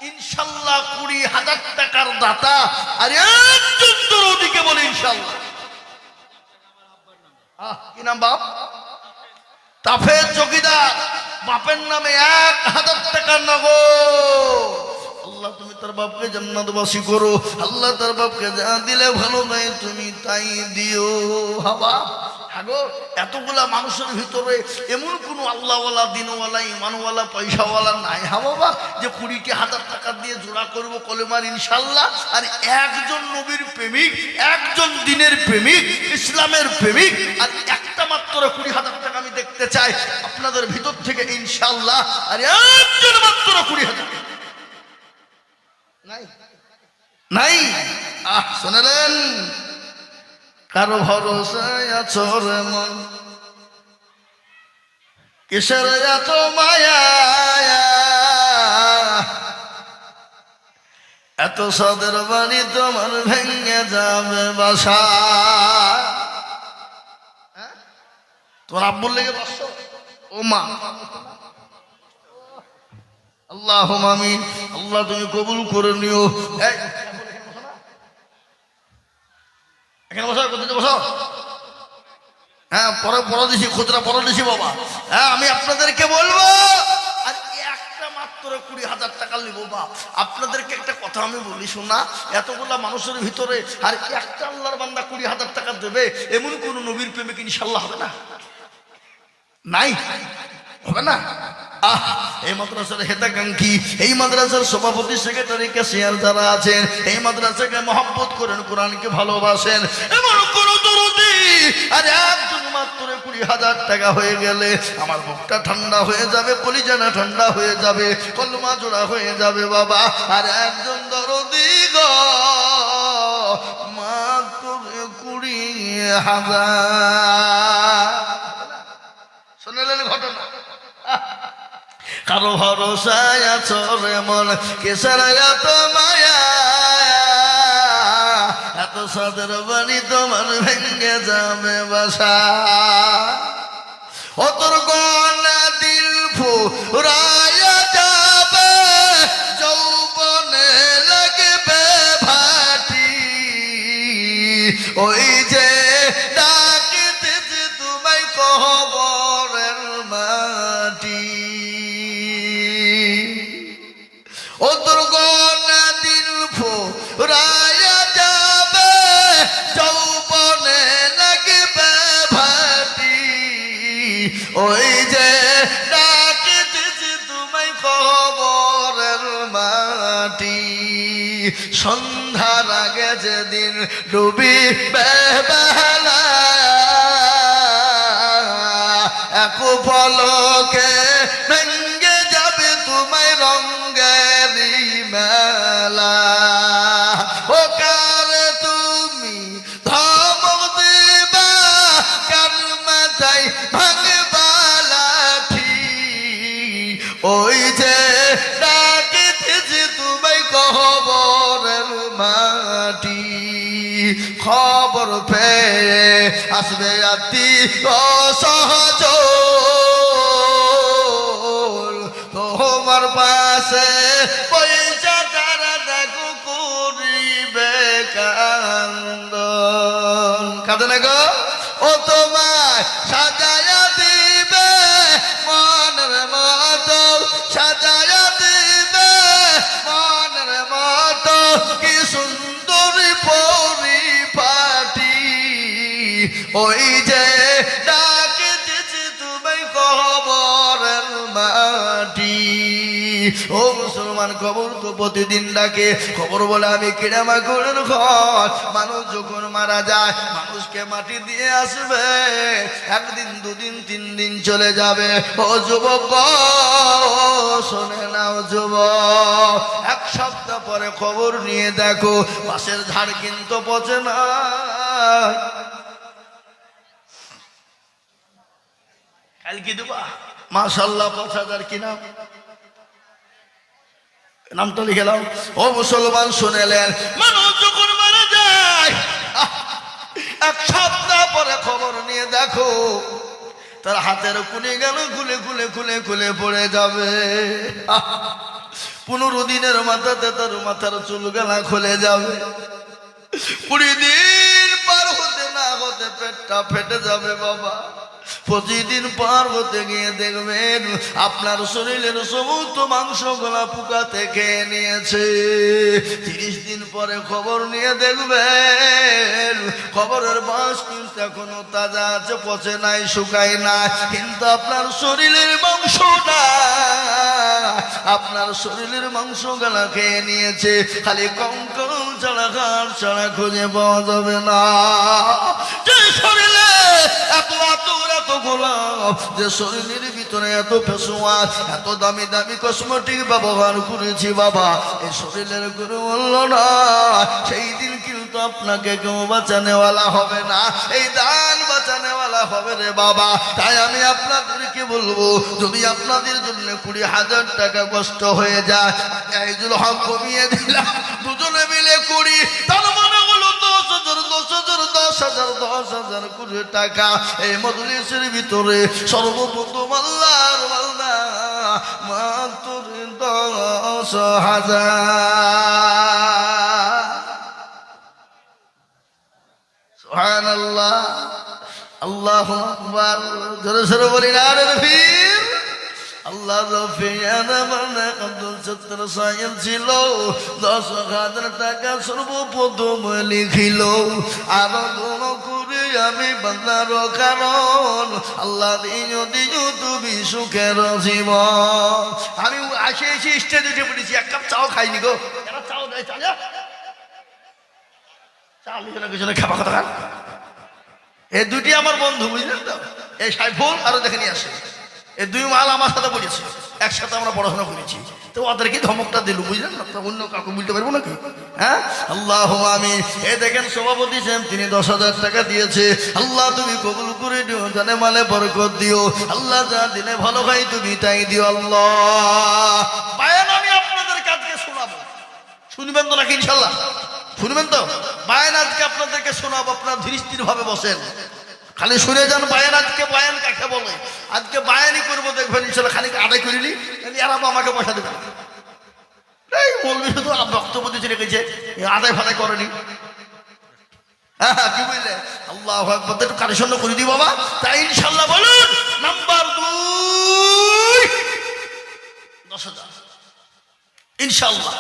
ইনশাআল্লাহ 20,000 টাকার দাতা, আর একজন দরদিকে বলে ইনশাআল্লাহ। কি নাম বাপ? তাফেজ চকিদার, বাপের নামে 1,000 টাকা নগদ। আল্লাহ তুমি তার বাপকে জান্নাতবাসী করো, আল্লাহ তার বাপকে যা দিলে ভালো নাই তুমি তাই দিও। হাবা হাগো, এতগুলা মানুষের ভিতরে এমন কোন আল্লাহওয়ালা দিনওয়ালা ইমানওয়ালা পয়সাওয়ালা নাই হা বাবা যে 20,000 টাকা দিয়ে জোড়া করব কলেমার ইনশাআল্লাহ। আর একজন নবীর প্রেমিক, একজন দিনের প্রেমিক, ইসলামের প্রেমিক, আর একটা মাত্র 20,000 টাকা আমি দেখতে চাই আপনাদের ভিতর থেকে ইনশাআল্লাহ। আর একজন মাত্র 20,000 নাই। শুনলেন, কারো ভরসায় আছো রে মন, কিসের এত মায়া, এত সাদের বাড়ি তোমার ভেঙে যাবে বাসা। তোমার আব্বুর লেগে বাসো ও মা। আল্লাহুম্মা আমিন। আল্লাহ তুমি কবুল করে নিও। এখানে বসো, কোথায় বসো? হ্যাঁ, পরে দিছি, খুচরা পরে দিছি বাবা। হ্যাঁ, আমি আপনাদেরকে বলবো, আর একটা মাত্র 20,000 টাকা নিবো বা আপনাদেরকে একটা কথা আমি বলি শোনা, এতগুলা মানুষের ভিতরে আর একটা আল্লাহর বান্দা 20,000 টাকা দেবে, এমন কোন নবীর প্রেমিক ইনশাল্লাহ হবে না? নাই, হবে না। এই মাদ্রাসার হেতাকাঙ্ক্ষী, এই মাদ্রাসার সভাপতি, সেক্রেটারি, ক্যাশিয়ার যারা আছেন, এই মাদ্রাসাকে মহব্বত করেন, কোরআনকে ভালোবাসেন, এমন কোন দরদি আর একজন মাত্র 20,000 টাকা হয়ে গেলে আমার বুকটা ঠান্ডা হয়ে যাবে, কলিজাটা ঠান্ডা হয়ে যাবে, কলমা জোড়া হয়ে যাবে বাবা। আর একজন দরদি গো মাত্র 20,000। শুনলেন ঘটনা? কারো ভরসায় আছো রে মন, কিসের এত মায়া, এত সাদের বাড়ি তোমার ভেঙে যাবে বাসা। ও তোর গলা দিল ফুরায়া যাবে, যৌবনে লাগবে ভাটি, ওই যে ডাকিতেছে তোমায় কবরের মাটি। ও তোর গলা দিল ফুরায়া যাবে, যৌবনে লাগবে ভাটি, ওই যে ডাকিতেছে তোমায় কবরের মাটি। সন্ধ্যার আগে যেদিন ডুবিবে বেলা, এক পলকে ভেঙে যাবে তোমায় রঙ্গেরি মেলা। ও কারে তুমি ধমক দিবা, কার মাথায় ভাঙবা লাঠি, ওই যে ডাকিতেছে তোমায় কবরের মাটি। খবর পেয়ে আসবে আত্মীয় সহচর, তোমার পাশে পয়সা তারা দেখো করিবে কান্দন। কাঁদে না গো? ও তোমায় সাজায়া দিবে মনের মতো, সাজায়া দিবে মনের মতো, কি সুন্দরী পরিপাটি, ওই যে ডাকিতেছে তোমায় কবরের মাটি। ও মুসলমান, কবর তো প্রতিদিন ডাকে। খবর বলে আমি কিরামাকুরের ঘর, মানুষ যখন মারা যায় মানুষকে মাটি দিয়ে আসবে, একদিন, দুদিন, 3 দিন চলে যাবে। ও যুবক শোনে নাও যুবক, 1 সপ্তাহ পরে খবর নিয়ে দেখো পাশের ঝাড় কিন্তু পচে না। কালকে দেবা মাশাআল্লাহ 5,000 কি নাম, নামটা লিখে নাও। ও মুসলমান শুনেলেন, মানুষ যখন মারা যায় 1 সপ্তাহ পরে খবর নিয়ে দেখো তার হাতের কুলি গেল খুলে খুলে খুলে খুলে পড়ে যাবে। 15 দিনের মাথাতে তার মাথার চুল গেলা খুলে যাবে। 20 দিন পার হতে না হতে পেটটা ফেটে যাবে বাবা। 25 দিন পার হতে গিয়ে দেখবেন আপনার শরীরের সমস্ত মাংসগুলা পোকাতে খেয়ে নিয়েছে। 30 দিন পরে খবর নিয়ে দেখবেন খবরের বাঁশ কিন্তু এখনো তাজা আছে, পচে নাই, শুকায় না, কিন্তু আপনার শরীরের মাংসটা, আপনার শরীরের মাংসগুলা খেয়ে নিয়েছে। খালি কঙ্কাল ছাড়া, ঘাড় ছাড়া খুঁজে পাওয়া যাবে না। যে শরীরে এত আতর এত গোলাপ যে শরীরের ভিতরে এত ফেসওয়াশ এত দামি দামি কসমেটিক ব্যবহার করেছি বাবা এই শরীরের কোনো মূল্য না সেই দিন কিন্তু আপনাকে কেউ বাঁচানেওয়ালা হবে না এই দান বাঁচানেওয়ালা হবে রে বাবা তাই আমি আপনাদেরকে বলবো যদি আপনাদের জন্য 20,000 টাকা কষ্ট হয়ে যায় আইজুল হক কমিয়ে দিলাম দুজনে মিলে 20 তার মানে হলো 10,000 কোটি টাকা এই মজলিসের ভিতরে সর্বপ্রথম আল্লাহর বান্দা মাত্র 10,000 সুবহানাল্লাহ আল্লাহু আকবার জোরে জোরে বলি না রে বীর আল্লাহ রফিয়ানা মানে আব্দুল সত্তর সাহেব ছিল 10,000 টাকা সর্বপ্রথম লিখিল আর কোন করে আমি বান্দার কারণ আল্লাহ দিও দিও তুমি সুখের জীবন আমি এসে স্টেজে উঠে পড়েছি এক কাপ চাও খাইনি গো এরা চাও দেয় চা চাল কিছু খাবা কথা এই দুটি আমার বন্ধু বুঝলেন তো এই সাইফুল আরো দেখে নিয়ে আসে এই দুই মাল আমার সাথে পড়েছে একসাথে আমরা পড়াশোনা করেছি তো ওদেরকে ধমকটা দিল বুঝলেন না অন্য কাউকে বলতে পারবো নাকি হ্যাঁ আল্লাহ আমিন এই দেখেন সভাপতি সাহেব তিনি 10,000 টাকা দিয়েছে আল্লাহ তুমি কবুল করে দিও জানে মালে বরকত দিও আল্লাহ যা দিলে ভালো ভাই তুমি তাই দিও আল্লাহ বায়ান আমি আপনাদের কাছে শোনাবো শুনবেন তো নাকি ইনশাআল্লাহ শুনবেন তো বায়ান আজকে আপনাদেরকে শোনাবো আপনারা ধীর স্থির ভাবে বসেন খালি শুনে যান বায়ান আজকে বায়ান কাকে বলে আজকে বায়ানই করবো দেখবেন ইনশাআল্লাহ খানিক আদায় করিনি আর আমাকে পয়সা দেবেন এই মৌলবি শুধু বক্তব্য দিয়ে রেখেছে আদায় ফাদায় করেনি হ্যাঁ কি বুঝলে আল্লাহু আকবার একটু কালেকশন করে দিই বাবা তাই ইনশাআল্লাহ বলুন নাম্বার 2 10,000 ইনশাআল্লাহ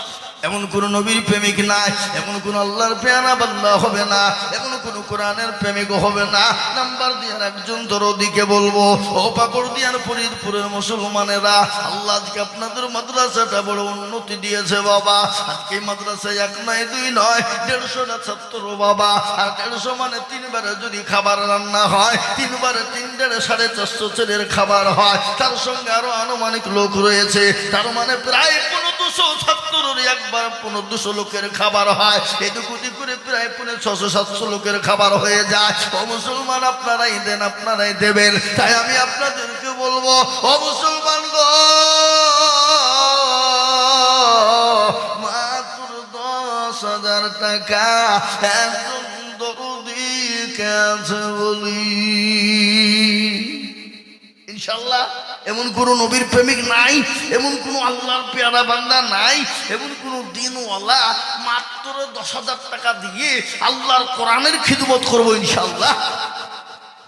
এমন কোন নবীর প্রেমিক নাই এমন কোন আল্লাহর পেয়ারা বান্দা হবে না এমন কোন কোরআনের প্রেমিক হবে না নাম্বার দিয়ার একজন দরদিকে বলবো ও পাকড় দিয়ার ফরিদপুরের মুসলমানেরা আল্লাহ আজকে আপনাদের মাদ্রাসাটা বড় উন্নতি দিয়েছে বাবা আজকে মাদ্রাসায় 1 নয় 2 নয় 150টা ছাত্র বাবা আর 150 মানে 3 বারে যদি খাবার রান্না হয় 3 বারে 3.5 ছেলের খাবার হয় তার সঙ্গে আরো আনুমানিক লোক রয়েছে তার মানে প্রায় 200 ছাত্রের একবার 200 লোকের খাবার হয় এটুকু করে প্রায় 600-700 লোকের খাবার হয়ে যায় ও মুসলমান আপনারাই দেন আপনারাই দেবেন তাই আমি আপনাদেরকে বলবো ও মুসলমান গো মাত্র 10,000 টাকা একজন দরদি কাছে বলি ইনশাআল্লাহ এমন কোন নবীর প্রেমিক নাই এমন কোন আল্লাহর পেয়ারা বান্দা নাই এমন কোন দিনওয়ালা মাত্র 10,000 টাকা দিয়ে আল্লাহর কোরআনের খিদমত করবো ইনশাআল্লাহ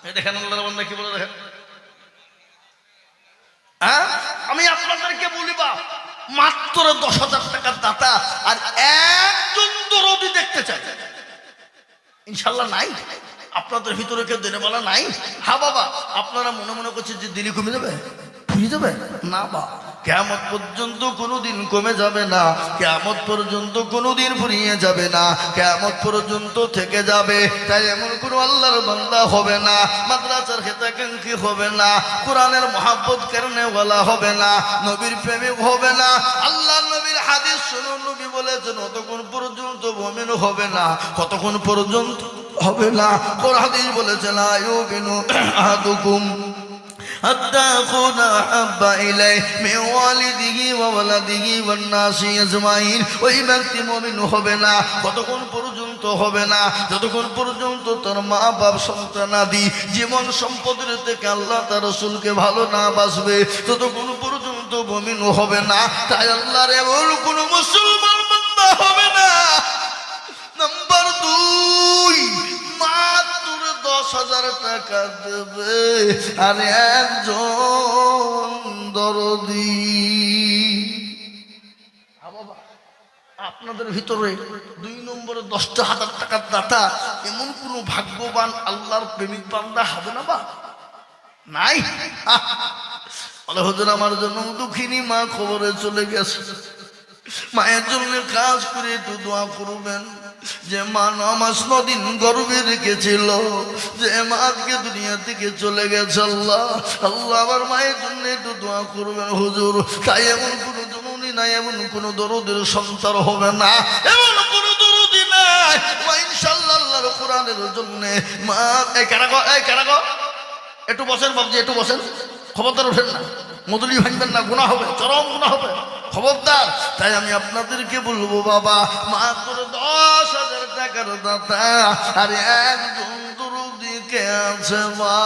এই দেখেন আল্লাহর বান্দা কি বলে দেখেন হ্যাঁ আমি আপনাদেরকে বলিবা মাত্র 10,000 টাকার দাতা আর একজন দরদি দেখতে চাই ইনশাআল্লাহ নাই আপনাদের ভিতরে কেউ দেনে বলা নাই হ্যাঁ বাবা আপনারা মনে মনে করছেন যে দিলি কমে যাবে ফুরিয়ে যাবে না বা কিয়ামত পর্যন্ত কোনোদিন কমে যাবে না কিয়ামত পর্যন্ত কোনোদিন ফুরিয়ে যাবে না কিয়ামত পর্যন্ত থেকে যাবে তাই এমন কোনো আল্লাহর বান্দা হবে না মাদ্রাসার হিতাকাঙ্ক্ষী হবে না কোরআনের মহব্বত করনেওয়ালা হবে না নবীর প্রেমিক হবে না আল্লাহর নবীর হাদিস শুনুন নবী বলেছেন কতক্ষণ পর্যন্ত মুমিন হবে না কতক্ষণ পর্যন্ত হবে না কোরআন হাদিস বলেছেন আয়ুবিনু আহাদুকুম حتى أكون أحب إليه من والده وولده والناس أجمعين ওই ব্যক্তি মুমিন হবে না কতক্ষণ পর্যন্ত হবে না যতক্ষণ পর্যন্ত তার মা বাপ সন্তানাদি জীবন সম্পদের থেকে আল্লাহ তার রাসূলকে ভালো না বাসবে ততক্ষণ পর্যন্ত মুমিন হবে না তাই আল্লাহর এমন কোন মুসলমান বান্দা হবে না নাম্বার 2 মাত্র 10,000 টাকা দেবে আর একজন দরদি আপনাদের ভিতরে 2 নম্বরে 10,000 টাকার দাতা এমন কোন ভাগ্যবান আল্লাহর প্রেমিক বান্দা হবে না বা নাই বলে হুজুর আমার জন্য দুঃখিনী মা খবরে চলে গেছে মায়ের জন্য কাজ করে একটু দোয়া করবেন যে মা 9 দিন গর্ভে রেখেছিল, যে মা আজকে দুনিয়া থেকে চলে গেছে। আল্লাহ আল্লাহ আমার মায়ের জন্য একটু দোয়া করবেন হুজুর। তাই এমন কোনো জননী নাই, এমন কোনো দরদের সন্তান হবে না, এমন কোনো দরদি নাই মা ইনশাআল্লাহ আল্লাহর কোরআনের জন্য মা। এই কারাগো একটু বসেন বাবজি, একটু বসেন, খবরদার ওঠেন না, মধুলি ভাঙবেন না, গুনাহ হবে, চরম গুনাহ হবে, খবরদার। তাই আমি আপনাদেরকে বলবো বাবা, মাত্র 10,000 টাকার দাতা আর একজন দরদি কে আছে মা?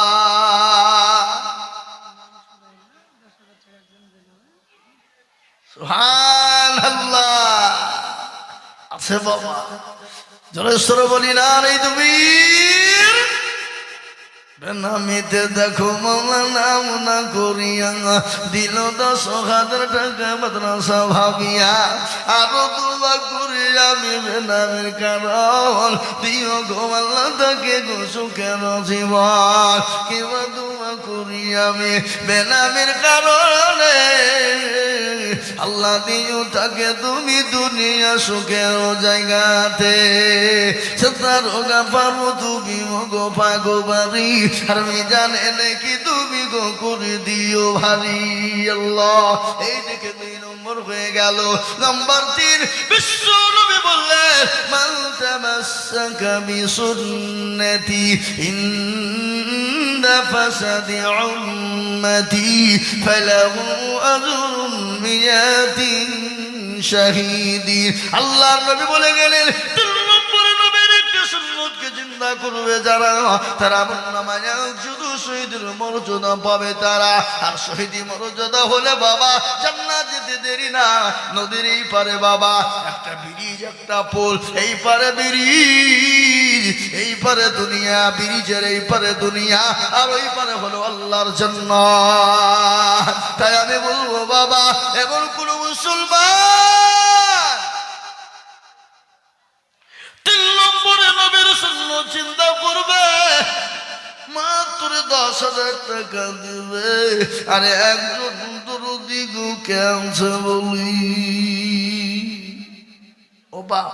সুবহানাল্লাহ, আছে বাবা। জলেশ্বর বলি না রে তুমি নামিতে দেখো মামলা নাম না করিয়া দিল 10,000 টাকা মাদ্রাসা ভাবিয়া। আরো দুবা করি আমি বেনামের কারণ দিও গোমাল্লা তাকে সুখের জীবন। কিবা দুবা করি আমি বেনামের কারণে আল্লাহ দিও তাকে তুমি দুনিয়া সুখের জায়গাতে। সতার গা পারো তুমি গো পাগো বাড়ি, আর আমি জানে নাকি তুমি গো করে দিও ভারী। আল্লাহ এই দেখে 2 নম্বর হয়ে গেল। নাম্বার 3, বিশ্ব নবী বললেন মান তামাসসাকা বিসুন্নতি ইনদা ফাসাদি উম্মতি ফালাহু আজরুন মিয়াতিন শাহীদিন। আল্লাহর নবী বলে গেলেন 3 নম্বরে নবীর একটা সুন্নতকে জিন্দা করবে যারা, তারা আমলনামায় শুধু শহীদের মর্যাদা পাবে তারা। আর শহীদি মর্যাদা হলে বাবা জান্নাত যেতে দেরি না। নদীর এই পারে বাবা একটা ব্রিজ, একটা পোল, এই পারে ব্রিজ, এই পারে দুনিয়া, ব্রিজের এই পারে দুনিয়া, আর ওই পারে হলো আল্লাহর জান্নাত। তাই আমি বলবো বাবা, এমন কোন মুসলমান 3 নম্বরে নবীর সুন্নাত চিন্তা করবে, মাত্র 10,000 টাকা দিবে আর একজন দরদি গো কেমছে বলি ও বাপ।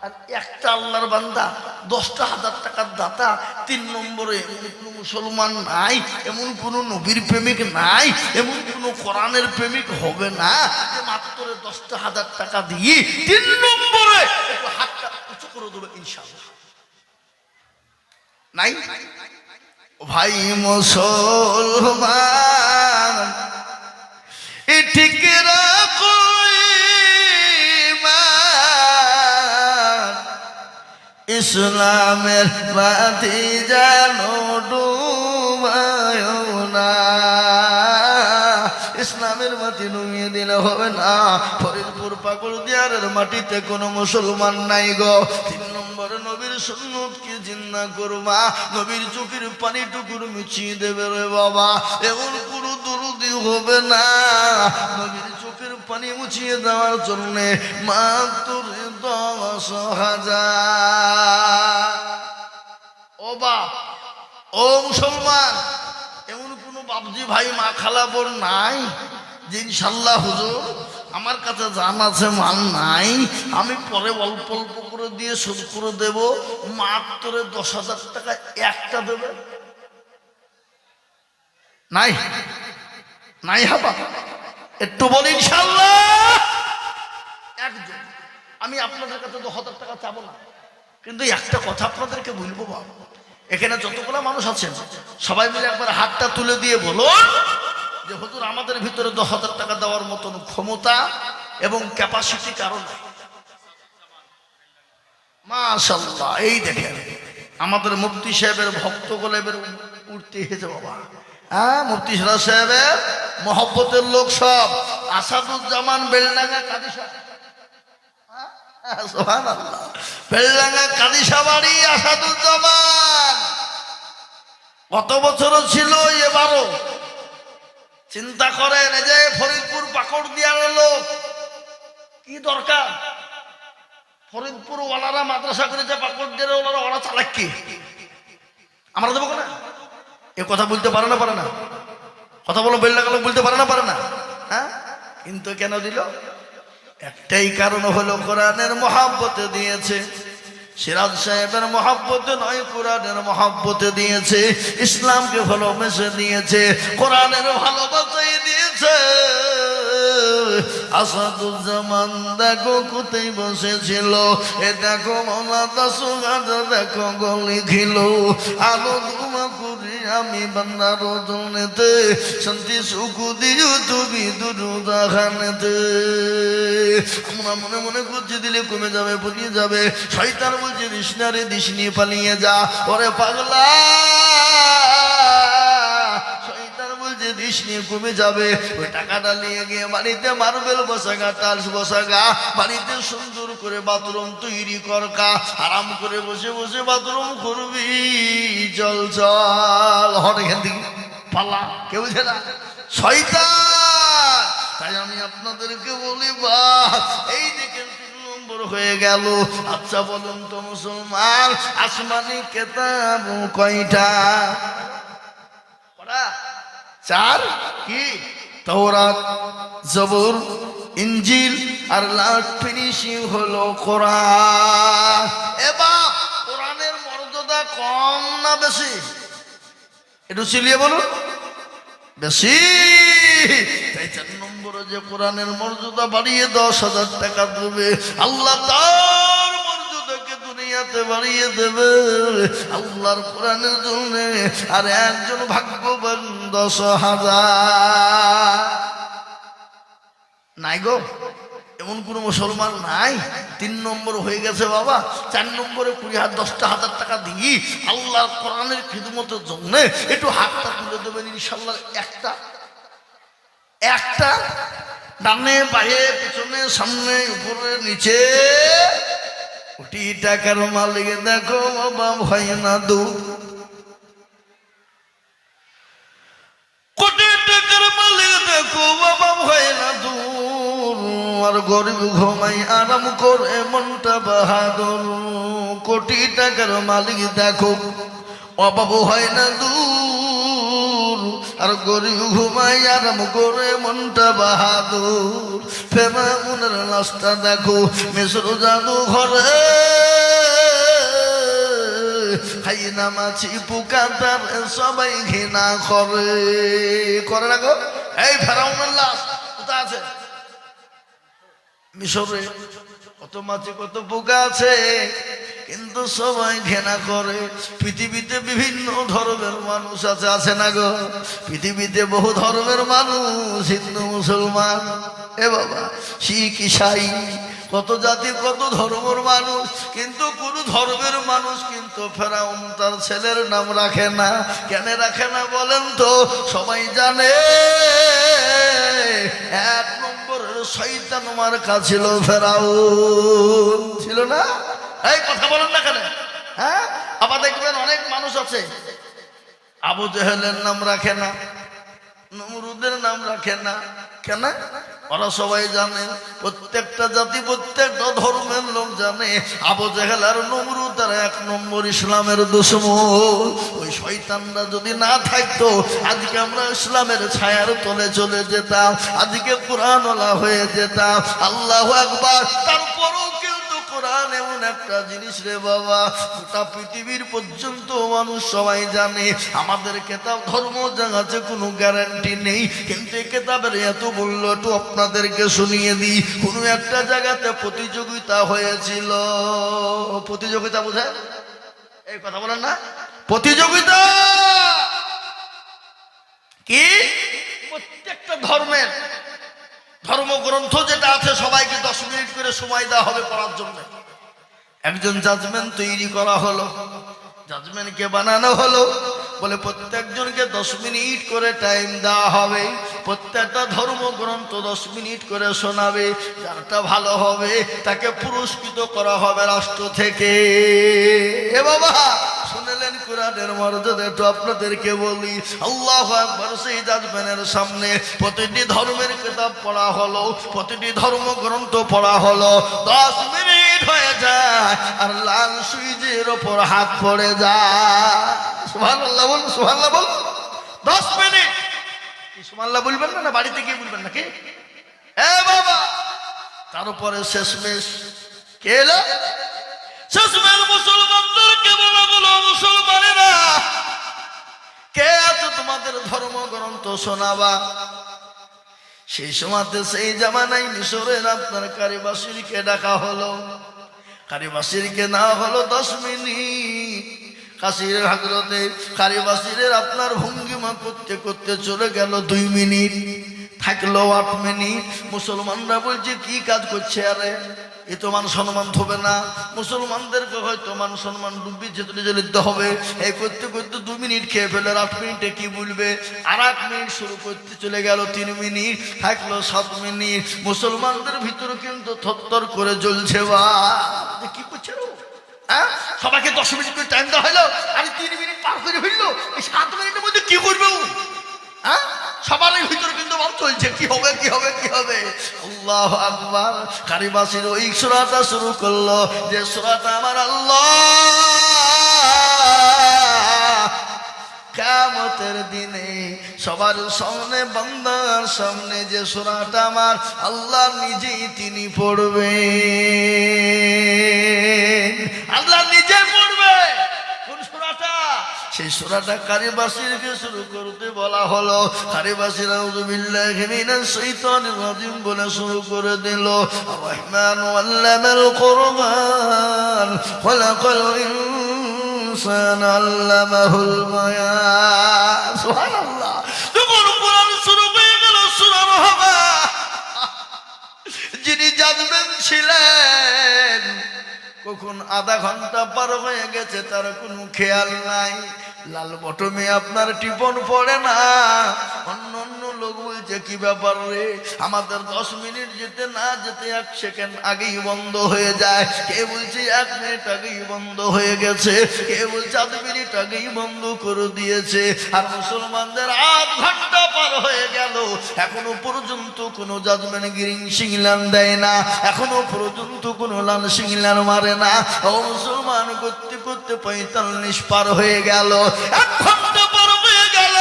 আর একটা আল্লাহর বান্দা 10,000 টাকার দাতা। 3 নম্বরে এমন কোনো মুসলমান নাই, এমন কোনো নবীর প্রেমিক নাই, এমন কোনো কোরআনের প্রেমিক হবে না যে মাত্র 10,000 টাকা দিয়ে 3 নম্বরে একটু হাতটা উঁচু করে দেবে ইনশাআল্লাহ। নাই ভাই মুসলমান, এ ঠিক রাখো ইসলামের বাতি জানো ডুবায় না। ইসলামের বাতি নুমিয়ে দিলে হবে না। ফরিদপুর পাকুড়দিয়ারের মাটিতে কোনো মুসলমান নাই গো। 3 নম্বরে নবীর সুন্নত কি জিন্দা করবা, নবীর চোখের পানি টুকুর মিছিয়ে দেবে রে বাবা। এমন কোনো দরদি হবে না নবীর চোখের পানি মুছিয়ে দেওয়ার জন্য মাত্র 10,000। ও বাপ, ও মুসলমান, এমন কোনো বাপজি ভাই মা খালা বোন নাই যে ইনশাল্লাহ হুজুর আমার কাছে জান আছে মাল নাই, আমি পরে অল্প অল্প করে দিয়ে শোধ করে দেব, মাত্র 10,000 টাকা একটা দেবে? নাই নাই হাবা, একটু বলি ইনশাল্লাহ একজন। আমি আপনাদের কাছে 10,000 টাকা চাবো না, কিন্তু একটা কথা আপনাদেরকে বলবো বাবা, এখানে যতগুলো মানুষ আছেন সবাই মিলে একবার হাতটা তুলে দিয়ে বলুন যে হুজুর আমাদের ভিতরে 10,000 টাকা দেওয়ার মতন ক্ষমতা এবং ক্যাপাসিটি কারণ। মাশাআল্লাহ, এই দেখেন আমাদের মুফতি সাহেবের ভক্ত গোলেবের উঠতে হেছে বাবা। হ্যাঁ, মুফতি সাহেবের মহব্বতের লোক সব আসাদুজ্জামান বেলডাঙ্গা কাদিসা। সুবহানাল্লাহ, বেলডাঙ্গা কাদিসা বাড়ি আসাদুজ্জামান। কত বছর ছিল? এবারও চিন্তা করেন, এই যে ফরিদপুর পাকুড়দিয়ার লোক, কি দরকার? ফরিদপুর ওয়ালারা মাদ্রাসা করেছে, পাকুড়দিয়ার ওয়ালারা ওরা চালাক কি? আমরা দেবো না? এ কথা বলতে পারে না, পারে না? কথা বলো, বেলডাঙ্গা লোক বলতে পারে না, পারে না? হ্যাঁ, কিন্তু কেন দিল? একটাই কারণ হলো কোরআনের মহব্বতে দিয়েছে। সিরাজ সাহেবের মহব্বতে নয়, কোরআনের মহব্বতে দিয়েছে, ইসলামকে ভালোবেসে দিয়েছে, কোরআনের ভালোবাসাই দিয়েছে। আসাদুজ্জামান দেখো কোথায় বসেছিল, এ দেখো মৌলানা সুগাদ দেখো গলি খিল, আলো ধুমা করি আমি বান্দার জনেতে, শান্তি সুখ দিও তুমি দুরুদা খানেতে। আমরা মনে মনে করছি দিলে কমে যাবে, পুড়িয়ে যাবে। শয়তান বলছে দিস না রে, দিস নিয়ে পালিয়ে যা। ওরে পাগলা, দিস নিয়ে কমে যাবে। ওই টাকাটা নিয়ে গিয়ে বাড়িতে মার্বেল বসাগা, টাইলস বসাগা, বাড়িতে সুন্দর করে বাথরুম তৈরি করকা, আরাম করে বসে বসে বাথরুম করবি। চল চল হট এখান থেকে, পালা, কেউ বুঝে না, শয়তান। তাই আমি আপনাদেরকে বলি, বাহ, এই দেখেন 3 নম্বর হয়ে গেল। আচ্ছা বলুন তো মুসলমান, আসমানি কেতাব কয়টা? 4। কি? তাওরাত, জবুর, ইনজিল, আর লাস্ট ফিনিশিং হলো কোরআন। এবার কোরআনের মর্যাদা কম না বেশি? একটু চিলিয়ে বলুন। বেশি। তাই 4 নম্বরে যে কোরআনের মর্যাদা বাড়িয়ে 10,000 টাকা দেবে, আল্লাহ তার মর্যাদাকে দুনিয়াতে বাড়িয়ে দেবে আল্লাহর কোরআনের জন্য। আর একজন ভাগ্যবান 10,000 নাই গো, এমন কোন মুসলমান নাই। 3 নম্বর হয়ে গেছে বাবা। 4 নম্বরে 20,000 টাকা দিই আল্লাহর কোরআনের খিদমতের জন্য। একটু হাতটা তুলে দেবেন ইনশাল্লাহ। একটা ডানে বায়ে পিছনে সামনে উপরে নিচে। কোটি টাকার মালিক দেখো বাবা ভয় না দু। কোটি টাকার মালিক দেখো বাবা ভয় না দূর, আর গরিব ঘুমাই আরাম করে মনটা বাহাদুর। কোটি টাকার মালিক দেখো অভাব হয় না দূর, আর গরিব ঘুমাই আরাম করে মনটা বাহাদুর। ফেরাউনের লাশটা দেখো মিশর জাদু ঘরে, খাই না মাছি পোকা তার সবাই ঘৃণা করে না গো। এই ফেরাউনের লাশ কোথায় আছে? মিশরে। কত মাছি কত পোকা আছে, কিন্তু সবাই ঘৃণা করে। পৃথিবীতে বিভিন্ন ধর্মের মানুষ আছে, আছে না গো? পৃথিবীতে বহু ধর্মের মানুষ, হিন্দু মুসলমান, এ বাবা শিখ ইসাই, কত জাতি কত ধর্মের মানুষ, কিন্তু কোন ধর্মের মানুষ কিন্তু ফেরাউন তার ছেলের নাম রাখে না। কেন রাখে না বলেন তো? সবাই জানে 1 নম্বরের শয়তান মার্কা ছিল ফেরাউন, ছিল না? এই কথা বলেন না কেন? হ্যাঁ, আবার দেখবেন অনেক মানুষ আছে আবু জেহেলের নাম রাখে না, নমরুদের নাম রাখে না। কেন? ওরা সবাই জানে, প্রত্যেকটা জাতি প্রত্যেকটা ধর্মের লোক জানে আবু জেহেল আর নমরুদ তারা 1 নম্বর ইসলামের দুশমন। ওই শয়তানরা যদি না থাকতো আজকে আমরা ইসলামের ছায়ার তলে চলে যেতাম, আজকে কোরআনওয়ালা হয়ে যেতাম। আল্লাহু আকবার। তারপরও কিন্তু কোরআন এমন একটা জিনিস রে বাবা, গোটা পৃথিবীর পর্যন্ত মানুষ সবাই জানে। আমাদের কেতাব ধর্ম জানাতে কোনো গ্যারান্টি নেই, কিন্তু এই কেতাবের এত মূল্য একটু আপনাদেরকে শুনিয়ে দিই। কোনো একটা জায়গাতে প্রতিযোগিতা হয়েছিল। প্রতিযোগিতা বোঝেন? এই কথা বলেন না? প্রতিযোগিতা কি? প্রত্যেকটা ধর্মের ধর্মগ্রন্থ যেটা আছে সবাইকে 10 মিনিট করে সময় দেওয়া হবে পড়ার জন্য। একজন জাজমেন্ট তৈরি করা হলো, জাজমেন্টকে বানানো হলো, বলে প্রত্যেকজনকে 10 মিনিট করে টাইম দেওয়া হবে, প্রত্যেকটা ধর্মগ্রন্থ 10 মিনিট করে শোনাবে। যারটা ভালো হবে তাকে পুরস্কৃত করা হবে রাষ্ট্র থেকে। এ বাবা শুনলেন কোরআনের মর্যাদা? একটু আপনাদেরকে বলি, আল্লাহু আকবার। সেই জাজমেন্টের সামনে প্রতিটি ধর্মের কিতাব পড়া হলো, প্রতিটি ধর্মগ্রন্থ পড়া হলো। 10 মিনিট হয়ে যায় আর লাল সুইচের ওপর হাত পড়ে যায়। সুবহানাল্লাহ বল, সুবহানাল্লাহ বল। 10 মিনিট কি সুবহানাল্লাহ বলবেন না? বাড়িতে গিয়ে বলবেন নাকি? এ বাবা, তার উপরে শেষমেশ কে এলো? শেষমেশ মুসলমানদেরকে বলা বলো, মুসলমানেরা কে আছো তোমাদের ধর্মগ্রন্থ শোনাবা? সেই সময়তে সেই জামানায় মিশরের আপনার কারিবাসীরকে ডাকা হলো। কারিবাসীরকে না হলো 10 মিনিট। কাশির হাজরতে কারিবাসীরের আপনার ভঙ্গিমা করতে করতে চলে গেল 2 মিনিট, থাকলো 8 মিনিট। মুসলমানরা বলছে কি কাজ করছে, আরে এ তো মান সম্মান হবে না। মুসলমানদেরকে হয়তো মান সম্মান ডুবি চলে যেতে হবে। এই করতে করতে 2 মিনিট খেয়ে ফেলে 8 মিনিটে কি বলবে, আর 8 মিনিট শুরু করতে চলে গেল 3 মিনিট, থাকলো 7 মিনিট। মুসলমানদের ভিতরে কিন্তু থরথর করে জ্বলছে, বা কি করছে হ্যাঁ, সবাইকে 10 মিনিট করে টাইম দেওয়া হলো, আর 3 মিনিট পার করে ফেললো। এই 7 মিনিটের মধ্যে কি করবে হ্যাঁ? সবার ভিতরে কিন্তু ভাব চলছে, কি হবে কি হবে কি হবে। আল্লাহু আকবার। কারিবাসীর ওই সূরাটা শুরু করলো, যে সূরাটা আমার আল্লাহ কিয়ামতের দিনে সবার সামনে, বান্দার সামনে যে সূরাটা আমার আল্লাহ নিজেই তিনি পড়বেন। আল্লাহ নিজে পড়বে। কোন সূরাটা? সেই সূরাটা কারিবাসীরকে শুরু করতে বলা হলো। কারিবাসীর আউযু বিল্লাহি মিনাশ শাইতানির রাজিম বলে শুরু করে দিল। আর রহমান আল্লামাল কুরআন খালাকাল ইনসানা আল্লামাহুল বায়ান। সুবহানাল্লাহ। যখন কোরআন শুরু হয়ে গেল সূরা রহমান, যিনি জানবেন ছিলেন কখন আধা ঘন্টা পার হয়ে গেছে তার কোনো খেয়াল নাই। লাল বটমে আপনার টিপন পড়ে না। অন্য অন্য লোক বলছে কি ব্যাপার রে, আমাদের 10 মিনিট যেতে না যেতে 1 সেকেন্ড আগেই বন্ধ হয়ে যায়। কে বলছে 1 মিনিট আগেই বন্ধ হয়ে গেছে, কে বলছে 8 মিনিট আগেই বন্ধ করে দিয়েছে। আর মুসলমানদের 8 ঘন্টা পার হয়ে গেল, এখনো পর্যন্ত কোনো জাজমেন্ট গ্রিন সিগন্যাল দেয় না, এখনো পর্যন্ত কোনো লাল সিগন্যাল মারে না। ও মুসলমান, করতে করতে 45 পার হয়ে গেল, 1 ঘন্টা পার হয়ে গেল।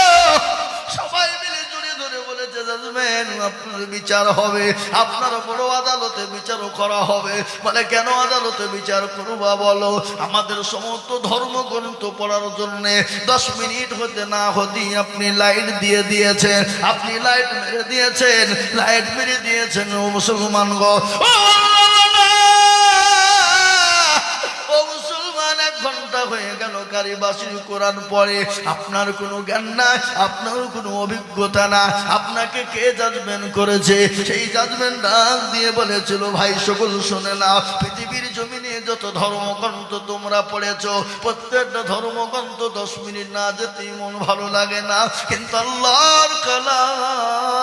সবাই মিলে জড়িয়ে ধরে বলেছে জাজমেন্ট আপনার বিচার হবে, আপনার বড় আদালতে বিচার করা হবে। বলে কেন আদালতে বিচার করবা বলো? আমাদের সমস্ত ধর্মগ্রন্থ পড়ার জন্য 10 মিনিট হতে না হতেই আপনি লাইট দিয়ে দিয়েছেন, আপনি লাইট মেরে দিয়েছেন, লাইট মেরে দিয়েছেন। ও মুসলমান গো, ঘন্টা হয়ে গেল কারিবাসীর কোরআন পড়ে, আপনার কোনো জ্ঞান নাই, আপনার কোনো অভিজ্ঞতা না, আপনাকে কে জাজমেন্ট করেছে? সেই জাজমেন্ট ডাক দিয়ে বলেছিল, ভাই সকল শুনে নাও, পৃথিবীর জমিনে যত ধর্মগ্রন্থ তোমরা পড়েছো, প্রত্যেকটা ধর্মগ্রন্থ 10 মিনিট না যেতেই মন ভালো লাগে না, কিন্তু আল্লাহর কালাম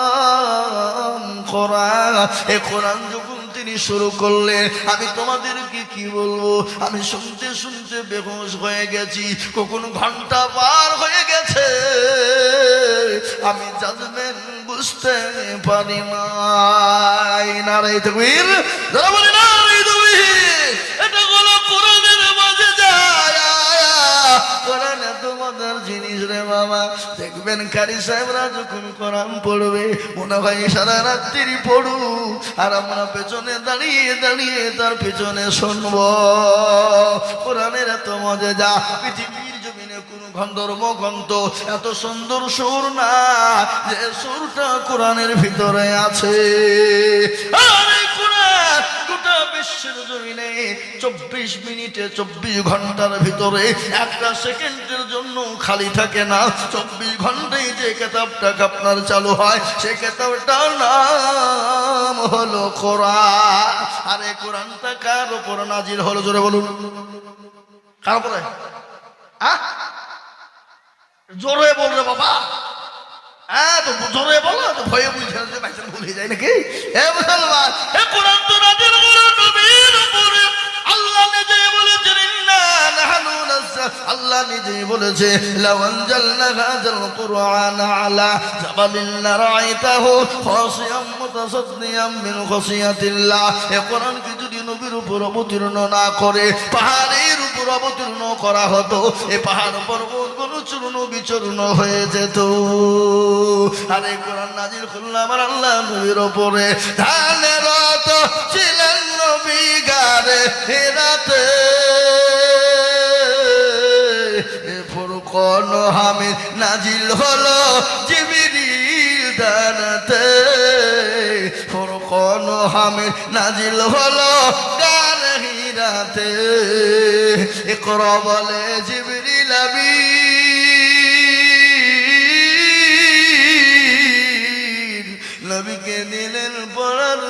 কোরআন, এই কোরআন যখন তিনি শুরু করলে, আমি তোমাদেরকে কি বলবো, আমি শুনতে শুনতে বেহুশ হয়ে গেছি। কখন ঘন্টা পার হয়ে গেছে আমি জাজমেন্ট বুঝতে পারি নাই। নারায়ে তাকবীর, যারা বলে নারায়ে তাকবীর। এটা হলো কোরআনের মাঝে যায়, কোরআন তোমাদের জিনিস রে বাবা। দেখবেন কারি সাহেবরা যখন কোরআন পড়বে, মনে হয় সারা রাত্রি পড়ু, আর আমরা পেছনে দাঁড়িয়ে দাঁড়িয়ে তার পেছনে শুনবো। কোরআনের এত মজা, যা পৃথিবীর জমিনে কোন ধর্মগ্রন্থ এত সুন্দর সুর না, যে সুরটা কোরআনের ভিতরে আছে। আর এই কোরআন গোটা বিশ্বের জমিনে 24 মিনিটে 24 ঘন্টার ভিতরে 1 সেকেন্ডের জন্য খালি থাকে না। 24 ঘন্টায় যে কিতাবটা আপনার চালু হয়, সেই কিতাবটার নাম হলো কোরআন। আর এই কোরআনটা কার উপর নাজিল হলো, জোরে বলুন, কার উপরে? জোরে বলরে বাবা, তো জোরে বলো, তো ভয়ে বুঝে ভুলে যায় নাকি? মুসলমান, কোরআন তো নাজিল হলো নবীর উপরে। আল্লাহ নিজে বলেছেন, আল্লাহ নিজে বলেছে, লাউ আনজালনা হাযাল কুরআন আলা জাবালিন লারাআইতাহু খাশিয়াম মুতাসাদ্দিয়াম মিন খাশিয়াতিল্লাহ। এই কোরআনকে যদি নবীর উপর অবতীর্ণ না করে পাহাড়ের উপর অবতীর্ণ করা হতো, এই পাহাড় পর্বতগুলো চূর্ণ বিচূর্ণ হয়ে যেত। আর এই কোরআন নাজিল করল আমার আল্লাহ নবীর উপরে। ধানের রত ছিলেন নবী গারে হেরাতে, ফুরকান হামিদ নাজিল হলো জিবরিল ডানাতে ফুরকান হামিদ নাজিল হলো গান হিরাতে ইকরা বলে জিবরিল আমিন নবীকে দিলেন পড়ার